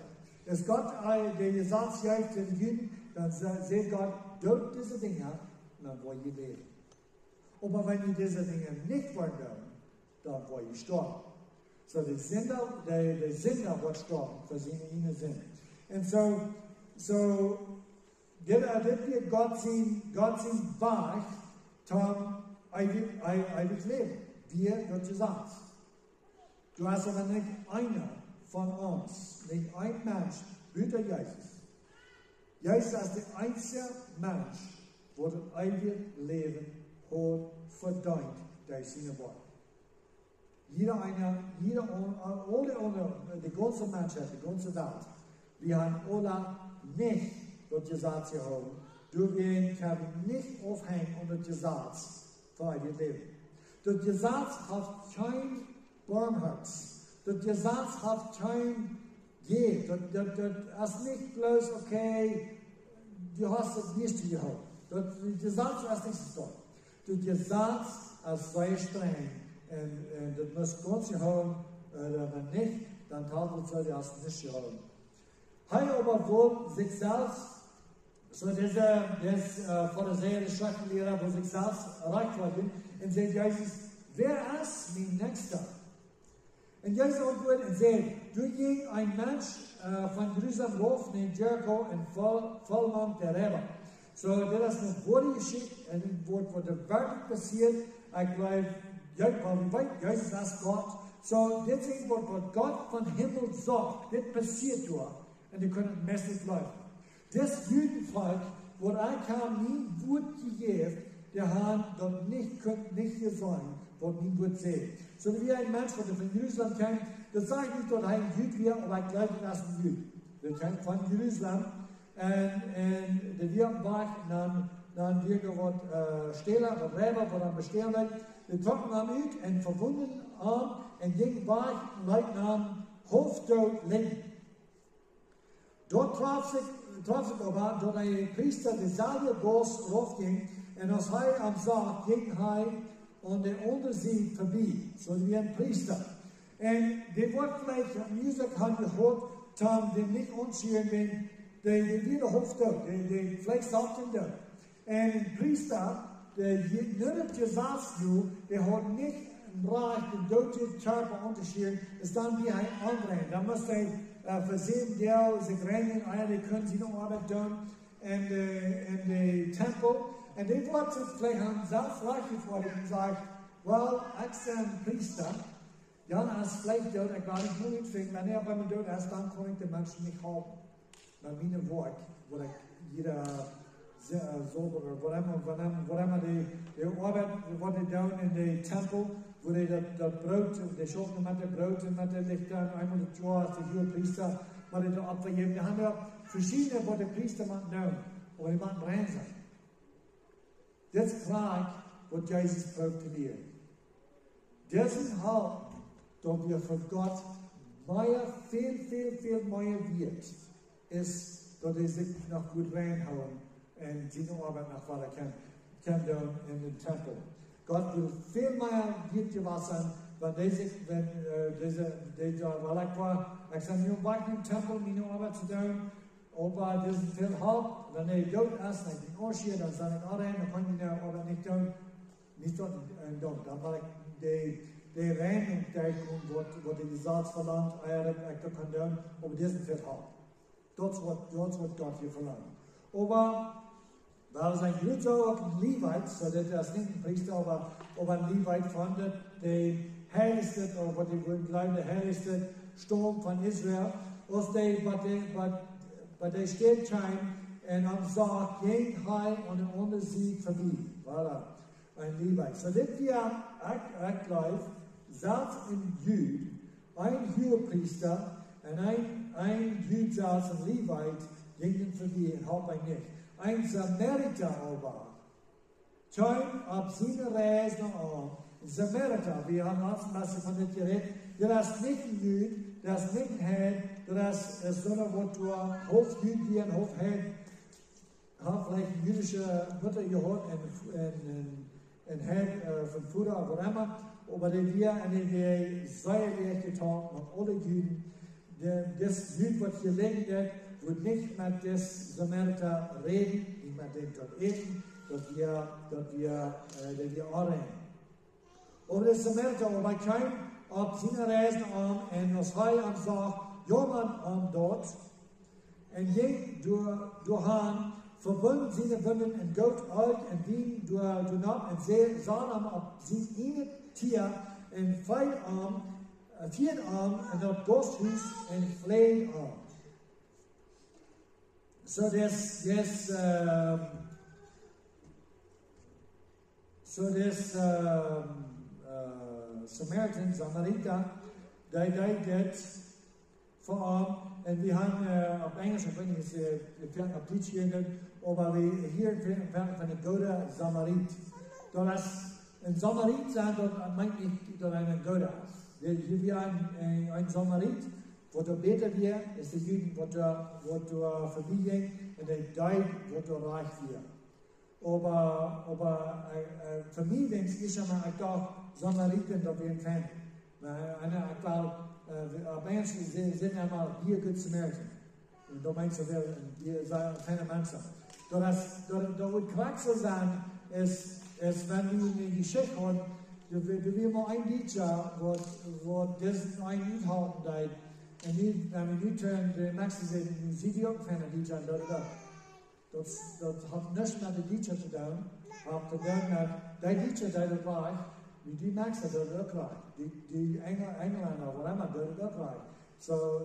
Als Gott der Gesetz gibt den Juden, dann sagt Gott, tut diese Dinge, dann wollt ihr leben. Aber wenn ihr diese Dinge nicht wollt, dann wollt ihr sterben. So der Sünder wird sterben für seine Sünde. Und so dit wird Gott sein Weg zum ewig Leben. Wir wird gesagt. Du hast aber nicht einer von uns, nicht ein Mensch, hüter Jesus. Jesus ist der einzige Mensch, der das ewige Leben hat verdient durch seine Worte. Jeder, die ganze Menschheit, die ganze Welt, wir haben alle nicht das Gesetz gehoben. Deswegen können wir nicht aufhängen unter das Gesetz für ein Leben. Das Gesetz hat kein Barmherz. Das Gesetz hat kein Je. Das ist nicht bloß, okay, du hast das nicht gehoben. Das Gesetz ist nicht so. Das Gesetz ist sehr streng. Und das muss ganz gehoben, wenn nicht, dann soll das nicht gehoben. Hij aber wohl sich selbst, so das vor der Serie des Schriftlehrer, wo sich selbst erreicht wurde, und sagt Jesus, wer ist mein Nächster? Und Jesus antwortet und sagt, du ging ein Mensch von Jerusalem rauf in Jericho in Vollmond der Räber. So, das ist eine wahre Geschichte, und was wirklich passiert, ich glaube, weil Jesus ist Gott. So, das ist, was Gott vom Himmel sagt, das passiert dort. Und die können mäßig laufen. Das Judenvolk, wo ich habe nie Wort gegeben, der hat dort nicht gesagt, was nie gut sehen. So wie ein Mensch, der von Jerusalem kommt, das sage ich nicht, dass er ein Jüd wäre, aber ich glaube, das ist ein Jüd. Der kommt von Jerusalem und der wird wach, dann wird er Stehler, was Räber, was dann bestehen wird. Die trocken am Üt und verwunden an und ging wach und leiten am Hofdort leben. Dort traf sich aber, dort ein Priester, der selbe Boss raufging, und als er am Sarg ging er und der unter sie vorbei, so wie ein Priester. Und der wird vielleicht Musik hat gehört, dem nicht unschön, wenn der wieder Hofdort, der vielleicht sagt ihn dort. Und ein Priester, der nicht gesagt hat, der hat nicht im Reich den toten Körper unterschieden, ist dann wie ein anderer. Da muss er versehen, der sich reinigen, die können sie noch Arbeit tun in den Tempel. Und die wird sich vielleicht an selbst gefordert und sagt, well, ich bin ein Priester, ja, als vielleicht dort, ich gar nicht nur finden, wenn er bei mir dort ist, dann kann ich den Menschen nicht haben. Bei meinem Wort, wo jeder sauber, wo immer die Arbeit, wo die tun in den Tempel, wo die das Brot, die schaffen mit dem Brot und mit den Lichtern, einmal das Jahr als die Priester, wo die da abgegeben. Wir haben ja verschiedene, wo die Priester machen, aber die machen rein sein. Das ist klar, was Jesus proklamiert. Dessen Halt, dass wir von Gott viel mehr wird, ist, dass sie sich noch gut reinhauen und sie noch Arbeit nach weiter kann in den Tempel. Gott will viel mehr wird gewassen, weil ich sage, ich war im Tempel, meine Arbeit zu tun, aber das ist viel Halt, wenn ich dort ist, wenn ich den Orschier, dann sage ich, dann kann ich die Arbeit nicht tun, nicht dort tun. Dann war ich die Reinigung, wo die Gesetz verlangt, ich kann tun, aber das ist viel Halt. Das wird Gott hier verlangen. Aber weil sein Blut so auf den Levite, so dass das nicht ein Priester, aber ein Levite fand, der heiligste, oder die glauben, der heiligste Sturm von Israel, aus bei der steht kein, und am Sarg ging heim und der unter sie vorbei. Voilà, ein Levite. So dass wir, ich glaube, selbst in Jud, ein Hohepriester und ein Jud saß ein Levite, gingen vorbei und halb ein nicht. Ein Samariter aber, kam auf seine Reise nach an. Samariter, wir haben letzten Mal von dem geredet, der ist nicht ein Jüd, das nicht hat, dass es so eine Wort Hofjüd wie ein Hof hat vielleicht jüdische Mutter gehört und hat von Futter oder immer, aber wir eine Säuerlich getan und alle Jüden, das Jüd, was hier liegen wird, wird nicht mit des Samariter reden, nicht mit dem dort eten, dass wir anreden. Aber das Samariter, aber kein auf seine Reisen an und was er sagt, jemand dort, und je durch han verbunden seine Wunden in Gott alt und Wien durch Nacht und See, Sodom ab sie eine Tier in Feitarm, Vierarm und dort Gasthus und Fleiarm. So Samaritan, Samariter, die geht vor allem, und wir haben auf Englisch, ich weiß nicht, ich werde auf Deutsch hier nicht, aber wir hier werden von der Gode Samarit. Das ein Samarit sein, das meint nicht, dass ein Gode ist. Hier wir ein Samarit, wo du beter wir, ist der Juden, wo du vorbeigehst, und der Deut, wo du reich wir. Aber für mich, wenn ich einmal gedacht, Samariten, da wir empfangen. Ich glaube, Menschen sind einmal hier gut zu merken. Und da meinst du, wir sind keine Menschen. Da wird krank so sein, ist, wenn wir eine Geschichte haben, du wirst mal ein Liedjahr, wo das ein Lied halten geht. Und wenn wir nicht hören, der nächste sehen, sie die auch keine Liedjahr, das hat nichts mit den Liedjahr zu tun, hat zu tun mit den Liedjahr, die dabei wie die Maxer dort auch gleich, die Engländer, wo immer dort auch gleich. So,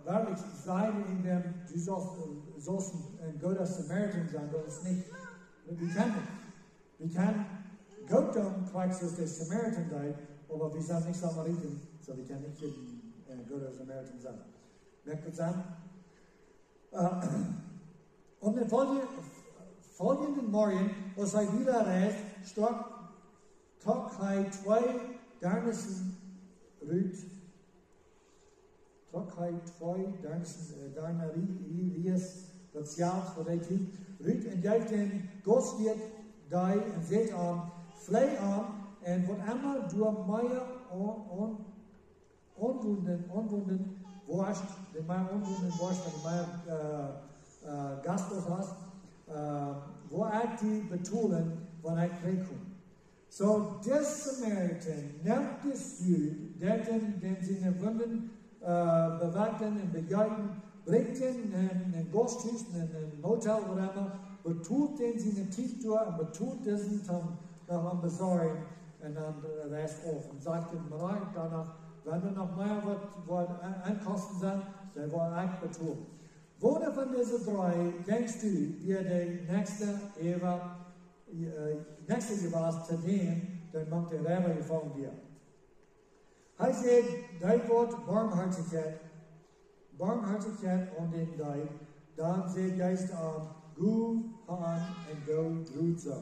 wirklich sein in dem, du sollst ein guter Samaritan sein, das ist nicht, wir können Gott tun, Christ ist der Samaritan sein, aber wir sind nicht Samariten, so wir können nicht ein guter Samaritan sein. Merkt ihr das an? Und den folgenden Morgen, als er wieder reist, trok hij 2 darnissen Rüt. Trok hij 2 darneriers, dat jaagt voor die tijd. Rüt en jij den Gostwirt die en zegt aan, vlei aan, en wat immer door mij onwunden wascht, den mij onwunden wascht, en mij Gastos hast, wo die betonen, wann er kriegt. So, der Samaritan nimmt das Jüd, den seine Wunden bewachten und begleiten, bringt ihn in ein Gasthus, in ein Motel, whatever, betont den seine Tieftour und betont diesen nach einem Besorgen und dann Rest auf und sagt ihm bereit danach, wenn du noch mehr was ankosten sind, dann war er betont. Woher von diesen 3 denkst du, wie der nächste gewesen zu dem, dann macht der Räber gefallen dir. Er sagt, dein Wort Barmherzigkeit und den Dein, dann sagt Geist an, go on and go through so.